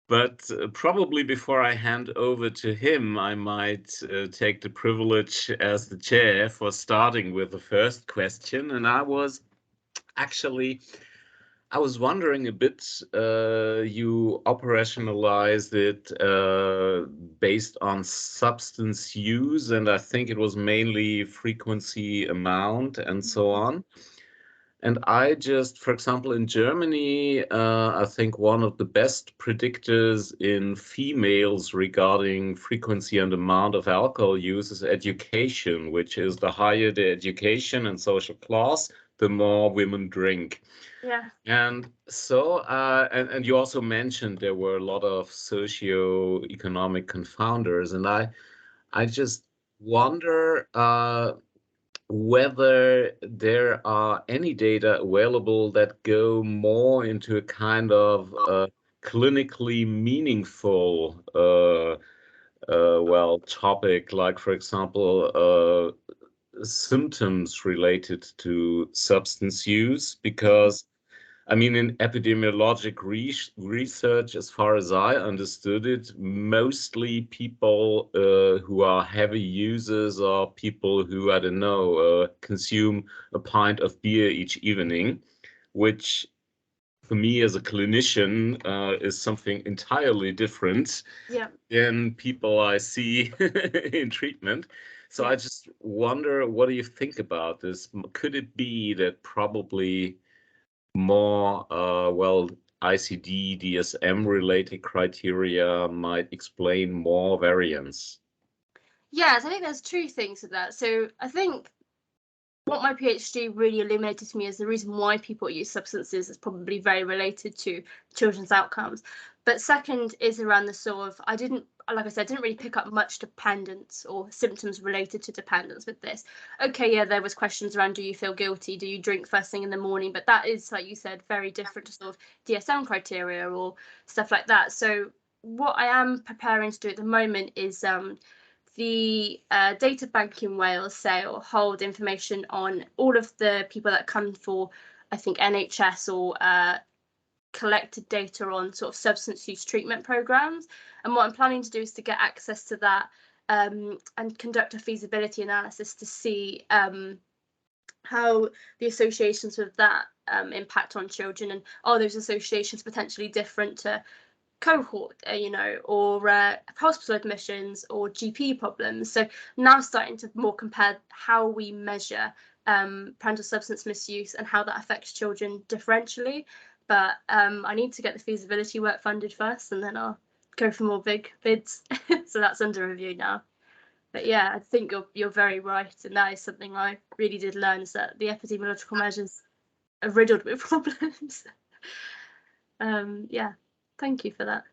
But probably before I hand over to him, I might take the privilege as the chair for starting with the first question. And I was wondering a bit, you operationalized it based on substance use, and I think it was mainly frequency, amount, and so on. And I just, for example, in Germany, I think one of the best predictors in females regarding frequency and amount of alcohol use is education, which is the higher the education and social class, the more women drink. Yeah. And so, and you also mentioned there were a lot of socio-economic confounders, and I just wonder whether there are any data available that go more into a kind of clinically meaningful topic, like, for example, symptoms related to substance use, because I mean, in epidemiologic research, as far as I understood it, mostly people who are heavy users are people who, I don't know, consume a pint of beer each evening, which for me as a clinician is something entirely different than people I see in treatment. So I just wonder, what do you think about this? Could it be that probably more, well, ICD, DSM related criteria might explain more variance? Yes, I think there's two things to that. So I think what my PhD really illuminated to me is the reason why people use substances is probably very related to children's outcomes. But second is around the sort of, like I said, didn't really pick up much dependence or symptoms related to dependence with this. Okay, yeah, there was questions around, do you feel guilty? Do you drink first thing in the morning? But that is, like you said, very different to sort of DSM criteria or stuff like that. So what I am preparing to do at the moment is the data bank in Wales say or hold information on all of the people that come for, I think, NHS or collected data on sort of substance use treatment programs. And what I'm planning to do is to get access to that and conduct a feasibility analysis to see how the associations with that impact on children, and are those associations potentially different to Cohort, or hospital admissions or GP problems. So now starting to more compare how we measure parental substance misuse and how that affects children differentially. But I need to get the feasibility work funded first, and then I'll go for more big bids. So that's under review now. But yeah, I think you're very right, and that is something I really did learn, is that the epidemiological measures are riddled with problems. Yeah. Thank you for that.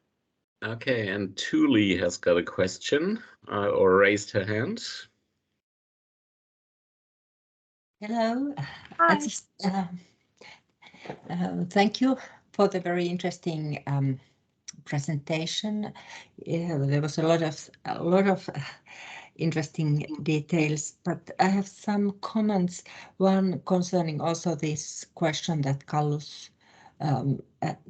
Okay, and Thule has got a question or raised her hand. Hello. Hi. Thank you for the very interesting presentation. There was a lot of interesting details, but I have some comments. One concerning also this question that Carlos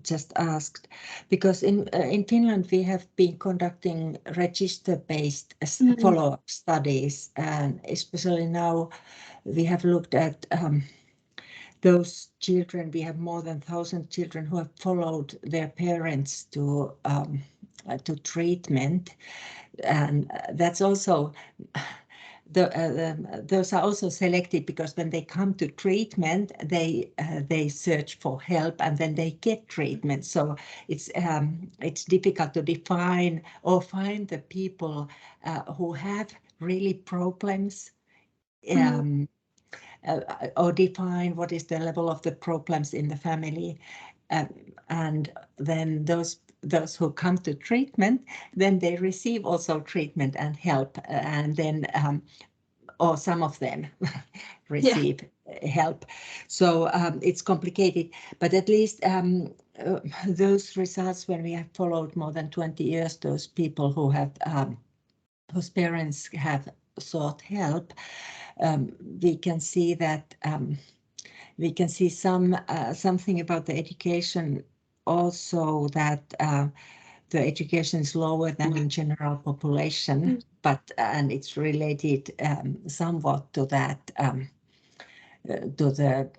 just asked, because in Finland we have been conducting register-based follow-up studies, and especially now we have looked at those children. We have more than 1,000 children who have followed their parents to treatment, and that's also those are also selected because when they come to treatment, they search for help and then they get treatment. So it's difficult to define or find the people who have really problems. Or define what is the level of the problems in the family, and then those who come to treatment, then they receive also treatment and help, and then or some of them receive help. So it's complicated, but at least those results, when we have followed more than 20 years, those people who have whose parents have sought help, we can see that we can see something about the education also, that the education is lower than in general population, and it's related somewhat to that, to the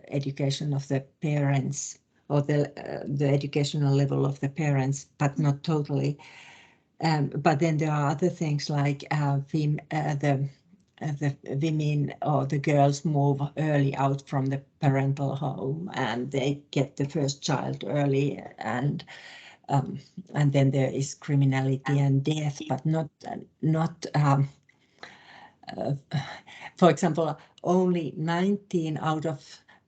education of the parents, or the educational level of the parents, but not totally. But then there are other things like the women or the girls move early out from the parental home and they get the first child early, and then there is criminality and death, but not for example, only 19 out of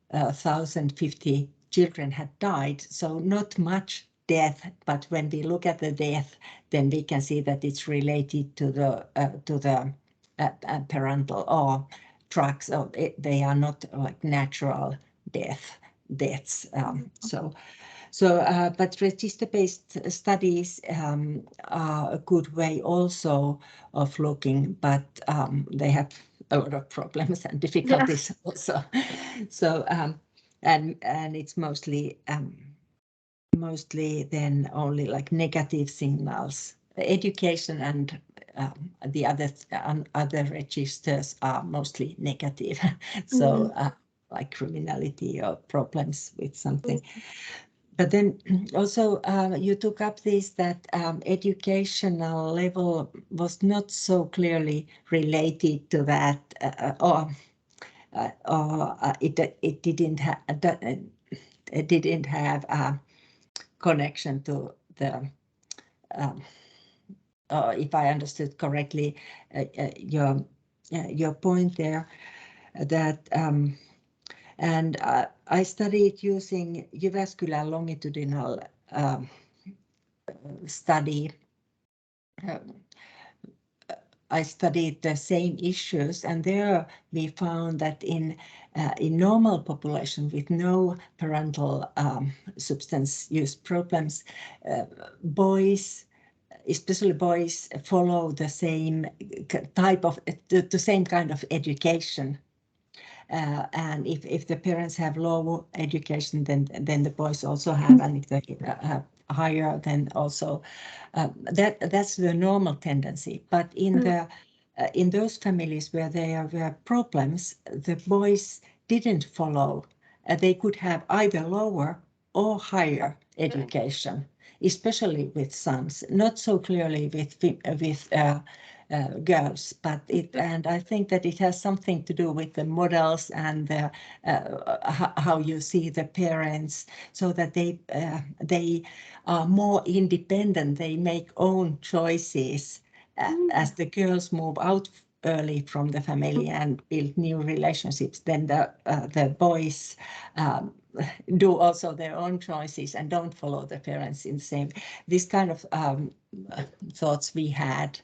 1,050 children had died, so not much death. But when we look at the death, then we can see that it's related to the parental or drugs. So they are not like natural deaths. But register-based studies are a good way also of looking, but they have a lot of problems and difficulties also. So and it's mostly then only like negative signals. Education and the other registers are mostly negative. So like criminality or problems with something. But then also you took up this that educational level was not so clearly related to that, or it didn't have a connection to the. If I understood correctly, your point there, that and I studied using Jyväskylä longitudinal study. I studied the same issues, and there we found that in normal population with no parental substance use problems, boys, especially boys, follow the same type of the same kind of education. And if the parents have low education, then the boys also have, and if they have higher, then also that's the normal tendency. But in those families where there were problems, the boys didn't follow. They could have either lower or higher education, especially with sons. Not so clearly with girls, but and I think that it has something to do with the models and how you see the parents, so that they are more independent. They make own choices as the girls move out early from the family and build new relationships. Then the boys do also their own choices and don't follow the parents in the same. This kind of thoughts we had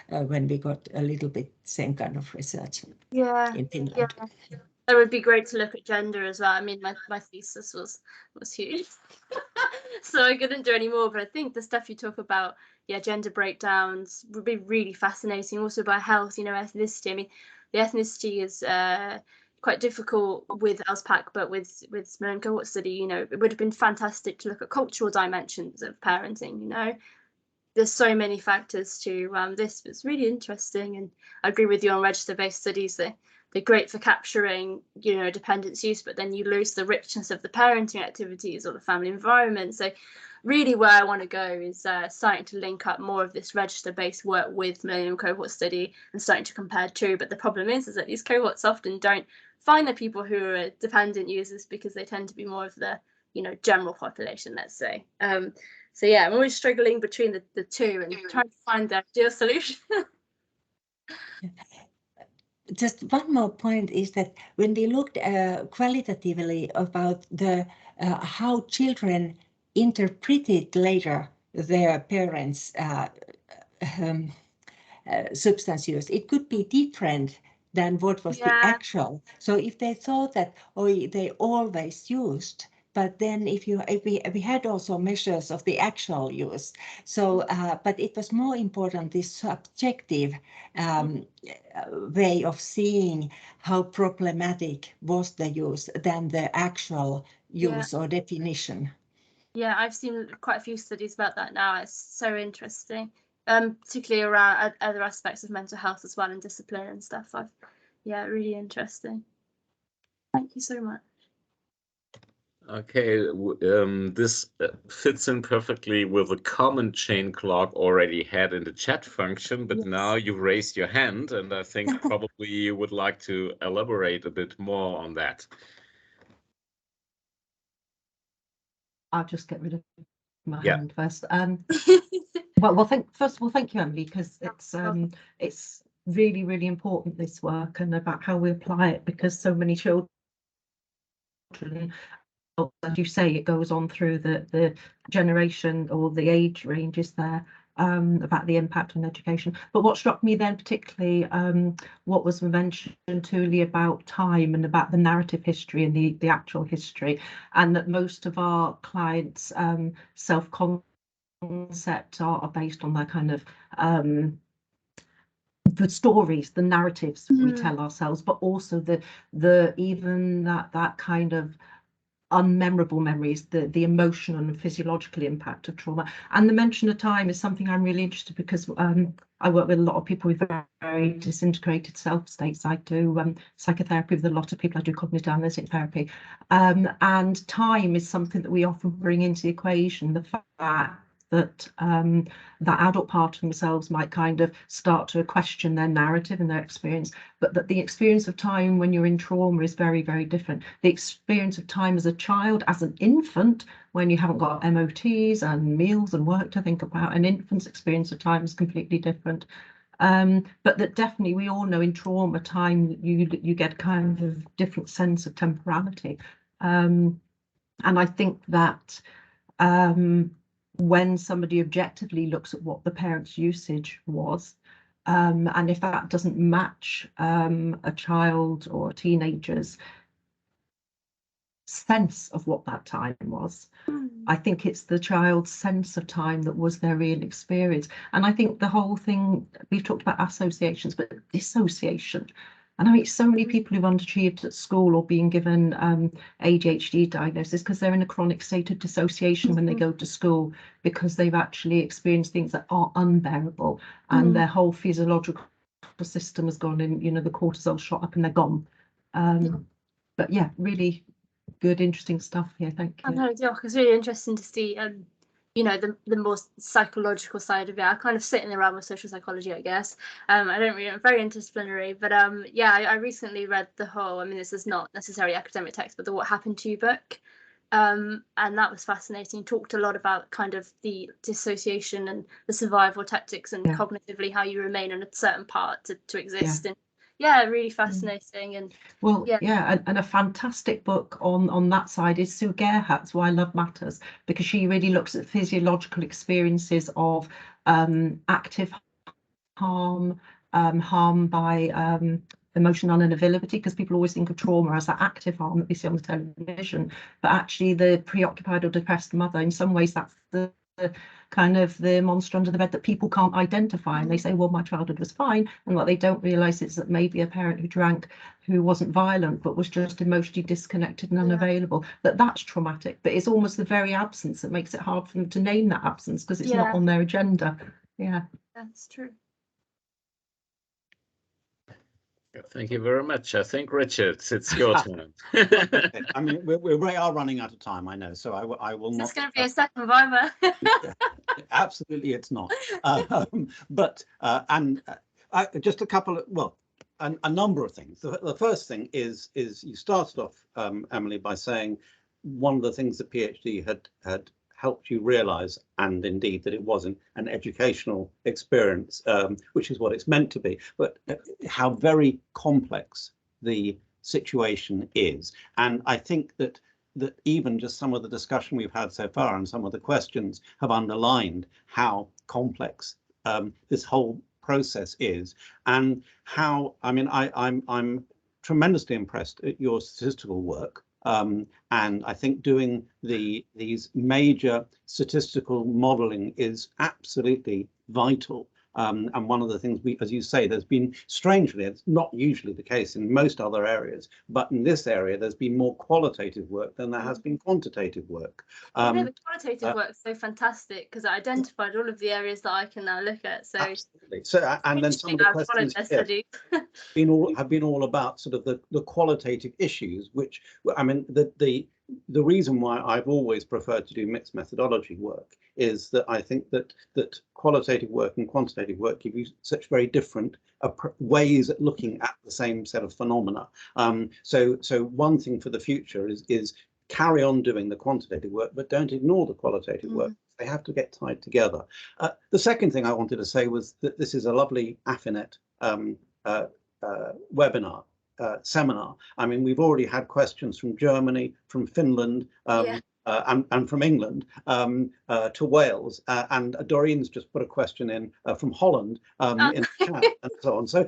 when we got a little bit same kind of research in Finland. Yeah. It would be great to look at gender as well. I mean, my thesis was huge, so I couldn't do any more. But I think the stuff you talk about, gender breakdowns, would be really fascinating. Also by health, ethnicity. I mean, the ethnicity is quite difficult with ASPAC, but with Millennium Cohort study, it would have been fantastic to look at cultural dimensions of parenting. There's so many factors to this. It's really interesting, and I agree with you on register-based studies. They're great for capturing, dependence use, but then you lose the richness of the parenting activities or the family environment. So really where I want to go is starting to link up more of this register-based work with Millennium Cohort study and starting to compare two. But the problem is that these cohorts often don't find the people who are dependent users, because they tend to be more of the, general population, let's say. So yeah, I'm always struggling between the two and trying to find the ideal solution. Just one more point is that when we looked qualitatively about the how children interpreted later their parents' substance use, it could be different than what was the actual. So if they thought that they always used, but then if we had also measures of the actual use, so but it was more important this subjective way of seeing how problematic was the use than the actual use or definition. Yeah, I've seen quite a few studies about that now. It's so interesting, particularly around other aspects of mental health as well, and discipline and stuff. Really interesting. Thank you so much. Okay, this fits in perfectly with the comment Jane Clark already had in the chat function, but now you've raised your hand, and I think probably you would like to elaborate a bit more on that. I'll just get rid of my hand first. Well, first of all, thank you, Emily, because it's really, really important, this work, and about how we apply it, because so many children, as you say, it goes on through the generation or the age ranges there, about the impact on education. But what struck me then particularly, what was mentioned truly about time and about the narrative history and the actual history, and that most of our clients' self-concept are based on that kind of the stories, the narratives we tell ourselves, but also the even that kind of unmemorable memories, the emotional and physiological impact of trauma. And the mention of time is something I'm really interested in, because I work with a lot of people with very disintegrated self states. I do psychotherapy with a lot of people. I do cognitive analytic therapy, and time is something that we often bring into the equation. The fact that that adult part of themselves might kind of start to question their narrative and their experience, but that the experience of time when you're in trauma is very, very different. The experience of time as a child, as an infant, when you haven't got MOTs and meals and work to think about, an infant's experience of time is completely different. But that definitely, we all know in trauma time, you get kind of different sense of temporality. And I think that when somebody objectively looks at what the parent's usage was, and if that doesn't match a child or a teenager's sense of what that time was, I think it's the child's sense of time that was their real experience. And I think the whole thing, we've talked about associations, but dissociation. And I meet so many people who've underachieved at school or being given ADHD diagnosis because they're in a chronic state of dissociation when they go to school, because they've actually experienced things that are unbearable, and their whole physiological system has gone in, you know, the cortisol shot up and they're gone. But yeah, really good, interesting stuff here. Thank you. I know, Doc, it's really interesting to see you know, the more psychological side of it. I kind of sit in the realm of social psychology, I guess. I don't really, I'm very interdisciplinary, but yeah, I recently read the whole, I mean, this is not necessarily academic text, but the What Happened to You book. And that was fascinating. Talked a lot about kind of the dissociation and the survival tactics and cognitively how you remain on a certain part to exist. And yeah, really fascinating. And well, and a fantastic book on that side is Sue Gerhardt's Why Love Matters, because she really looks at physiological experiences of active harm, harm by emotional unavailability, because people always think of trauma as that active harm that we see on the television, but actually the preoccupied or depressed mother, in some ways that's the kind of the monster under the bed that people can't identify, and they say, well, my childhood was fine, and what they don't realize is that maybe a parent who drank, who wasn't violent but was just emotionally disconnected and unavailable, that's traumatic. But it's almost the very absence that makes it hard for them to name that absence, because it's not on their agenda. That's true. Thank you very much. I think, Richard, it's your turn. I mean, we are running out of time, I know, so I will not. It's going to be a second Viva. Absolutely, it's not. But just a couple of, well, a number of things. The first thing is you started off, Emily, by saying one of the things the PhD had helped you realize, and indeed that it wasn't an educational experience, which is what it's meant to be, but how very complex the situation is. And I think that even just some of the discussion we've had so far and some of the questions have underlined how complex this whole process is, and how, I mean, I'm tremendously impressed at your statistical work. And I think doing these major statistical modeling is absolutely vital. And one of the things as you say, there's been, strangely, it's not usually the case in most other areas, but in this area, there's been more qualitative work than there has been quantitative work. The qualitative work is so fantastic, because I identified all of the areas that I can now look at. So absolutely. So, and then some of the questions have been all about sort of the qualitative issues, which, I mean, the reason why I've always preferred to do mixed methodology work is that I think that qualitative work and quantitative work give you such very different ways at looking at the same set of phenomena. So one thing for the future is carry on doing the quantitative work, but don't ignore the qualitative work. They have to get tied together. The second thing I wanted to say was that this is a lovely AFINet webinar. Seminar. I mean, we've already had questions from Germany, from Finland, and from England to Wales, and Doreen's just put a question in from Holland in the chat and so on. So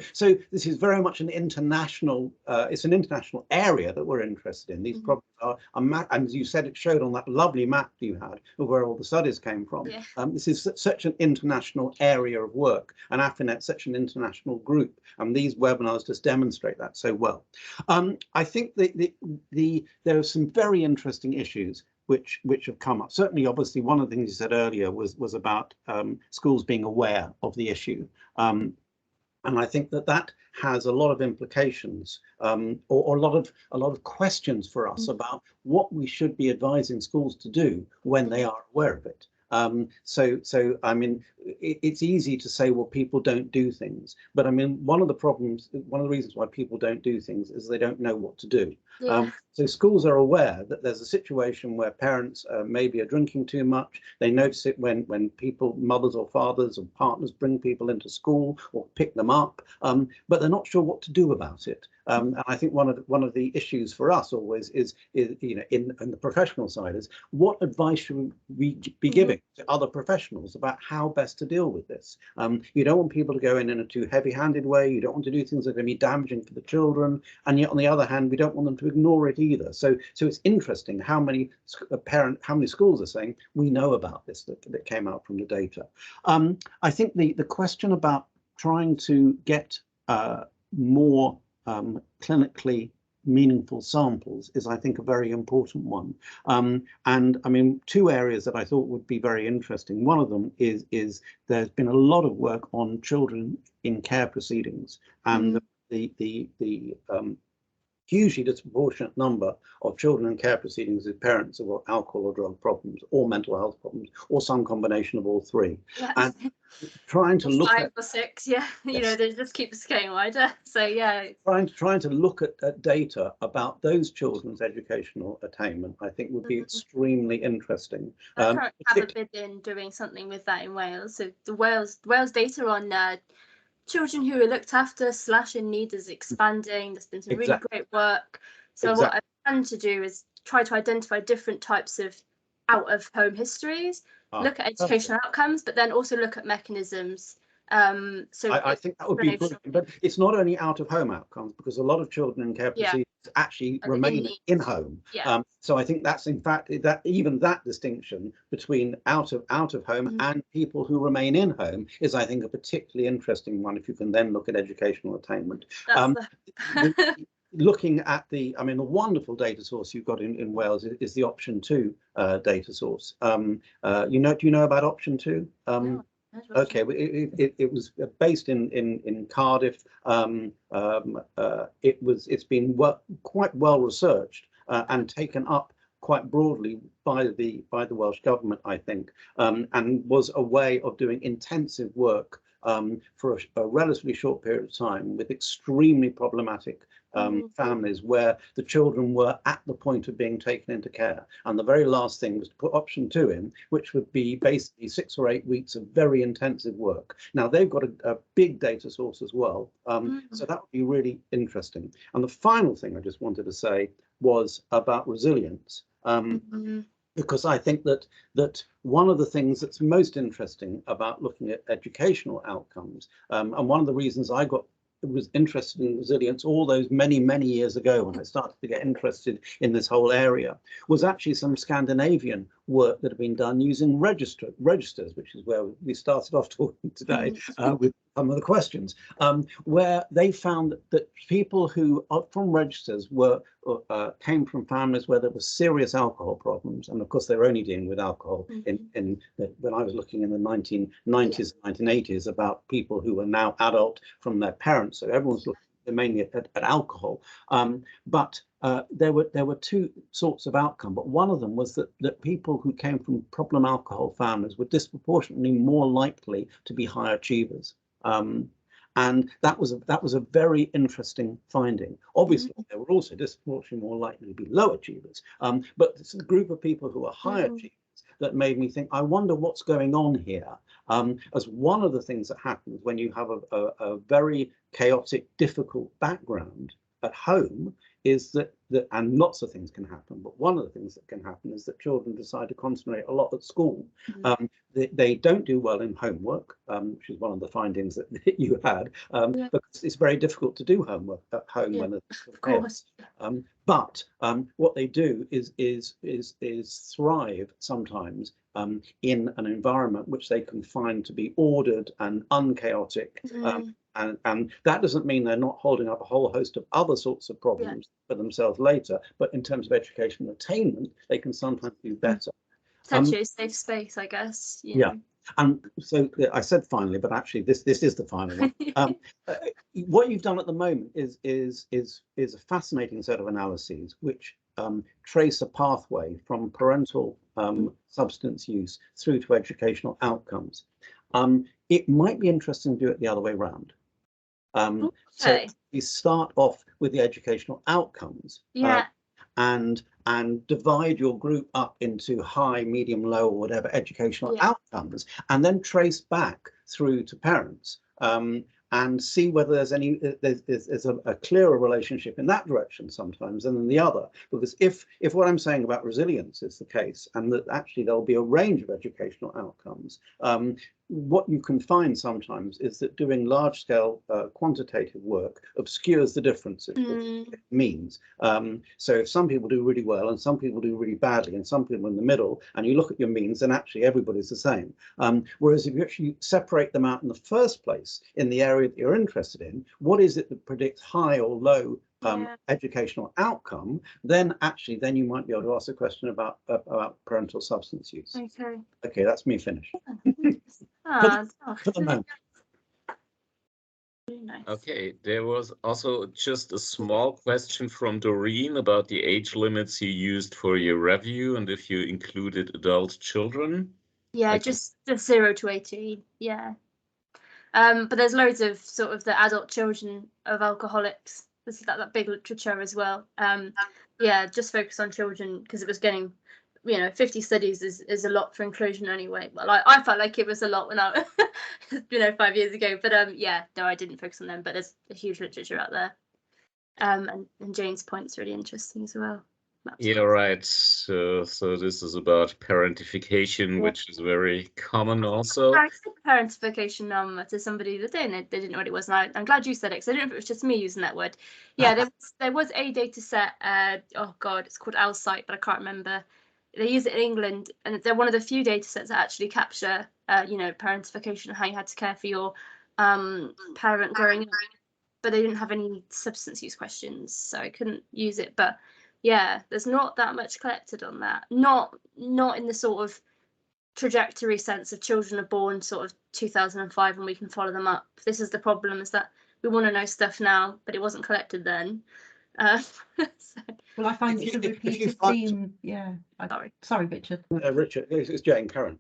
this is very much an international. It's an international area that we're interested in. These problems are and as you said, it showed on that lovely map you had of where all the studies came from. Yeah. This is such an international area of work, and AFINet such an international group, and these webinars just demonstrate that so well. I think there are some very interesting issues which have come up. Certainly, obviously, one of the things you said earlier was about schools being aware of the issue. And I think that has a lot of implications, or a lot of questions for us about what we should be advising schools to do when they are aware of it. So I mean, it's easy to say, well, people don't do things, but I mean, one of the reasons why people don't do things is they don't know what to do. Yeah. So schools are aware that there's a situation where parents maybe are drinking too much. They notice it when people, mothers or fathers or partners, bring people into school or pick them up, but they're not sure what to do about it. And I think one of the issues for us always is you know, in the professional side, is what advice should we be giving to other professionals about how best to deal with this? You don't want people to go in a too heavy-handed way. You don't want to do things that are going to be damaging for the children, and yet on the other hand, we don't want them to ignore it either. So it's interesting how many schools are saying we know about this that came out from the data. I think the question about trying to get more clinically meaningful samples is, I think, a very important one. And I mean, two areas that I thought would be very interesting. One of them is there's been a lot of work on children in care proceedings, and the hugely disproportionate number of children in care proceedings with parents who have got alcohol or drug problems or mental health problems or some combination of all three. Yeah. And trying to look 5 or 6, yeah, you know, they just keep getting wider. So yeah, trying to look at data about those children's educational attainment, I think, would be extremely interesting. I have a bid in doing something with that in Wales. So the Wales data on children who are looked after / in need is expanding. There's been some really great work. So what I plan to do is try to identify different types of out-of-home histories, look at educational outcomes, but then also look at mechanisms. So I think that would be brilliant. But it's not only out-of-home outcomes, because a lot of children in care proceedings actually remain in home. Yeah. So I think that's, in fact, that distinction between out of home and people who remain in home is, I think, a particularly interesting one, if you can then look at educational attainment. Looking at the wonderful data source you've got in Wales is the Option 2 data source. Do you know about Option 2? No. Okay, it was based in Cardiff. It's been quite well researched and taken up quite broadly by the Welsh government, I think, and was a way of doing intensive work for a relatively short period of time with extremely problematic families where the children were at the point of being taken into care. And the very last thing was to put Option 2 in, which would be basically 6 or 8 weeks of very intensive work. Now, they've got a big data source as well, so that would be really interesting. And the final thing I just wanted to say was about resilience. Because I think that one of the things that's most interesting about looking at educational outcomes, and one of the reasons I was interested in resilience all those many years ago when I started to get interested in this whole area, was actually some Scandinavian work that had been done using registers, which is where we started off talking today with some of the questions, where they found that people who are from registers came from families where there were serious alcohol problems, and of course they were only dealing with alcohol when I was looking in the 1990s, 1980s about people who were now adult from their parents. So everyone's looking mainly at alcohol, but there were two sorts of outcome. But one of them was that people who came from problem alcohol families were disproportionately more likely to be high achievers. And that was a very interesting finding. Obviously, they were also disproportionately more likely to be low achievers. But it's a group of people who are high achievers that made me think, I wonder what's going on here. As one of the things that happens when you have a very chaotic, difficult background at home is that and lots of things can happen, but one of the things that can happen is that children decide to concentrate a lot at school. They don't do well in homework, which is one of the findings that you had, because it's very difficult to do homework at home when it's of course. But what they do is thrive sometimes in an environment which they can find to be ordered and unchaotic. And that doesn't mean they're not holding up a whole host of other sorts of problems for themselves later, but in terms of educational attainment, they can sometimes do better. Potentially a safe space, I guess. And so I said finally, but actually this is the final one. What you've done at the moment is a fascinating set of analyses which trace a pathway from parental substance use through to educational outcomes. It might be interesting to do it the other way around. So you start off with the educational outcomes, and divide your group up into high, medium, low, or whatever educational outcomes, and then trace back through to parents, and see whether there's a clearer relationship in that direction sometimes than in the other. Because if what I'm saying about resilience is the case, and that actually there'll be a range of educational outcomes, what you can find sometimes is that doing large-scale quantitative work obscures the differences it means. So if some people do really well and some people do really badly and some people in the middle, and you look at your means, then actually everybody's the same. Whereas if you actually separate them out in the first place in the area that you're interested in, what is it that predicts high or low educational outcome, then you might be able to ask a question about parental substance use. Okay, that's me finished. For the moment. Okay, there was also just a small question from Doreen about the age limits you used for your review and if you included adult children. Just 0 to 18. But there's loads of sort of the adult children of alcoholics. This is that big literature as well. Just focus on children because it was getting, 50 studies is a lot for inclusion anyway. Well, I felt like it was a lot when I, 5 years ago. But no, I didn't focus on them. But there's a huge literature out there. And Jane's point's really interesting as well. Yeah, right. So this is about parentification, which is very common also. I said parentification to somebody that they didn't know what it was, and I'm glad you said it because I don't know if it was just me using that word. There was a data set. Oh God, it's called ALSITE, but I can't remember. They use it in England, and they're one of the few data sets that actually capture, parentification and how you had to care for your parent growing up. But they didn't have any substance use questions, so I couldn't use it. But there's not that much collected on that. Not in the sort of trajectory sense of children are born sort of 2005 and we can follow them up. This is the problem, is that we want to know stuff now, but it wasn't collected then. Well, I find it's a repeated theme. Sorry, Richard. Richard, it's Jane, Karen.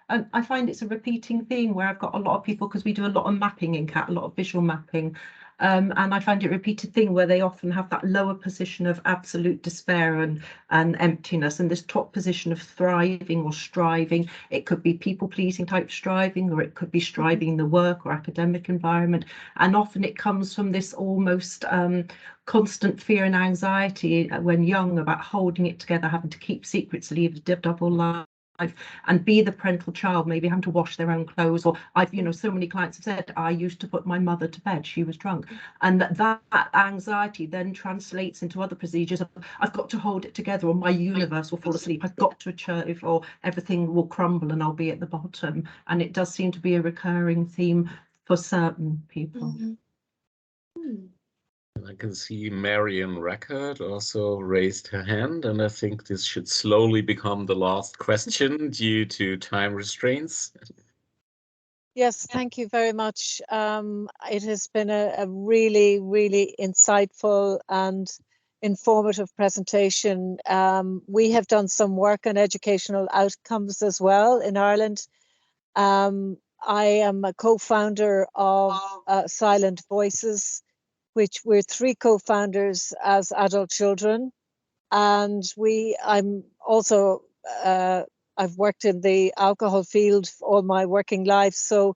And I find it's a repeating theme where I've got a lot of people, because we do a lot of mapping in CAT, a lot of visual mapping. And I find it a repeated thing where they often have that lower position of absolute despair and emptiness, and this top position of thriving or striving. It could be people-pleasing type striving, or it could be striving in the work or academic environment. And often it comes from this almost constant fear and anxiety when young about holding it together, having to keep secrets, lead a double life, and be the parental child, maybe having to wash their own clothes. Or I've, so many clients have said, I used to put my mother to bed, she was drunk. And that anxiety then translates into other procedures of, I've got to hold it together, or my universe will fall asleep, I've got to achieve, or everything will crumble and I'll be at the bottom. And it does seem to be a recurring theme for certain people. I can see Marion Record also raised her hand, and I think this should slowly become the last question due to time restraints. Yes, thank you very much. It has been a really, really insightful and informative presentation. We have done some work on educational outcomes as well in Ireland. I am a co-founder of Silent Voices, which we're 3 co-founders as adult children. And I'm also, I've worked in the alcohol field all my working life. So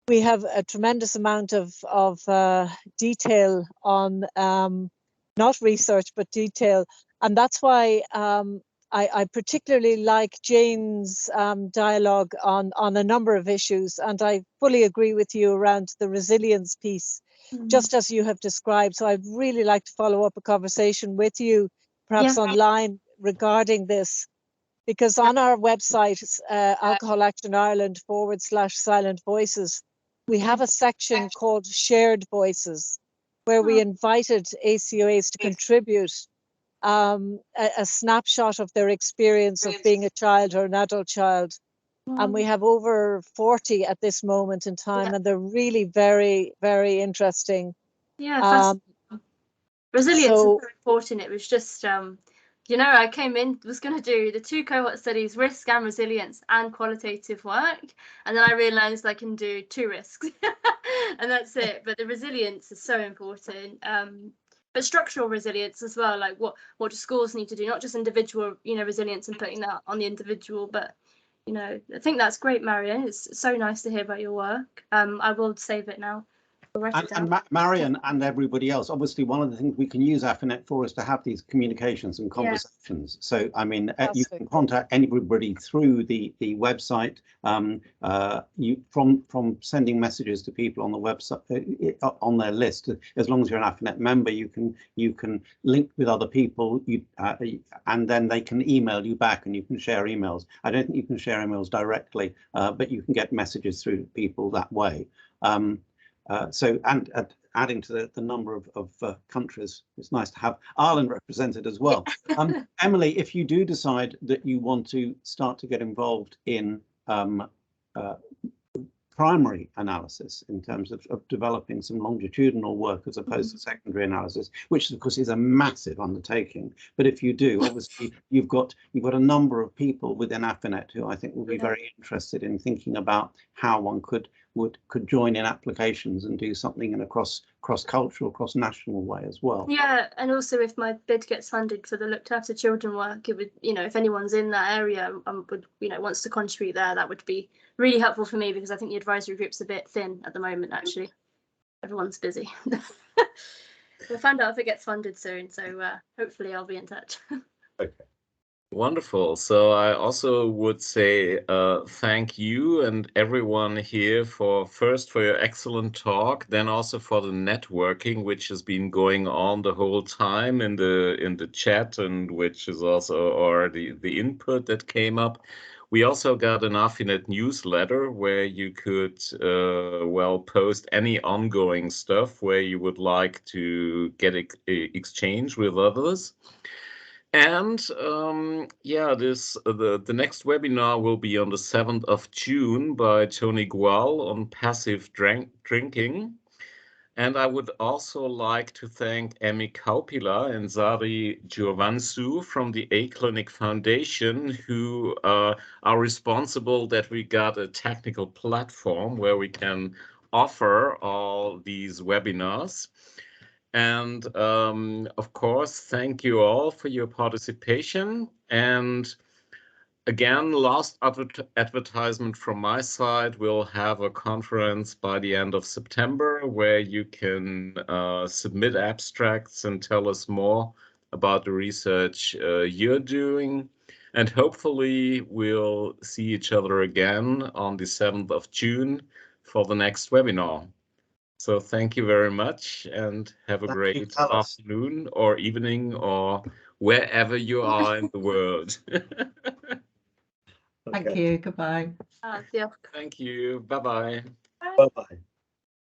we have a tremendous amount of detail on not research, but detail. And that's why I particularly like Jane's dialogue on a number of issues. And I fully agree with you around the resilience piece, just as you have described. So I'd really like to follow up a conversation with you, perhaps online, regarding this. Because on our website, Alcohol Action Ireland /Silent Voices, we have a section called Shared Voices, where we invited ACOAs to contribute a snapshot of their experience of being a child or an adult child. And we have over 40 at this moment in time, and they're really very, very interesting. Yeah, resilience is very important. It was just, you know, I came in, was going to do the 2 cohort studies, risk and resilience, and qualitative work. And then I realized I can do 2 risks and that's it. But the resilience is so important. But structural resilience as well, like what do schools need to do, not just individual, you know, resilience and putting that on the individual, but, you know, I think that's great, Marion. It's so nice to hear about your work. I will save it now. And Marion and everybody else, obviously one of the things we can use AFINet for is to have these communications and conversations. Yeah. So, I mean, you can contact anybody through the website, from sending messages to people on the website, on their list. As long as you're an AFINet member, you can link with other people, and then they can email you back and you can share emails. I don't think you can share emails directly, but you can get messages through people that way. So, and adding to the number of countries, it's nice to have Ireland represented as well. Emily, if you do decide that you want to start to get involved in primary analysis in terms of developing some longitudinal work as opposed to secondary analysis, which of course is a massive undertaking. But if you do, obviously you've got a number of people within AFINet who I think will be very interested in thinking about how one could join in applications and do something in a cross-cultural, cross-national way as well. Yeah, and also if my bid gets funded for the looked after children work, it would, you know, if anyone's in that area would, you know, wants to contribute there, that would be really helpful for me, because I think the advisory group's a bit thin at the moment, actually. Everyone's busy. We'll find out if it gets funded soon, so hopefully I'll be in touch. Okay. Wonderful. So I also would say thank you and everyone here for your excellent talk, then also for the networking which has been going on the whole time in the chat, and which is also, or the input that came up. We also got an AFINet newsletter where you could post any ongoing stuff where you would like to get exchange with others. And the next webinar will be on the 7th of June by Tony Gual on passive drinking. And I would also like to thank Emi Kaupila and Sari Giovansu from the A-Clinic Foundation, who are responsible that we got a technical platform where we can offer all these webinars. And of course, thank you all for your participation. And again, last advertisement from my side, we'll have a conference by the end of September where you can submit abstracts and tell us more about the research you're doing. And hopefully we'll see each other again on the 7th of June for the next webinar. So thank you very much and have a great afternoon or evening or wherever you are in the world. Thank you. Goodbye. Yeah. Thank you. Bye-bye. Bye-bye.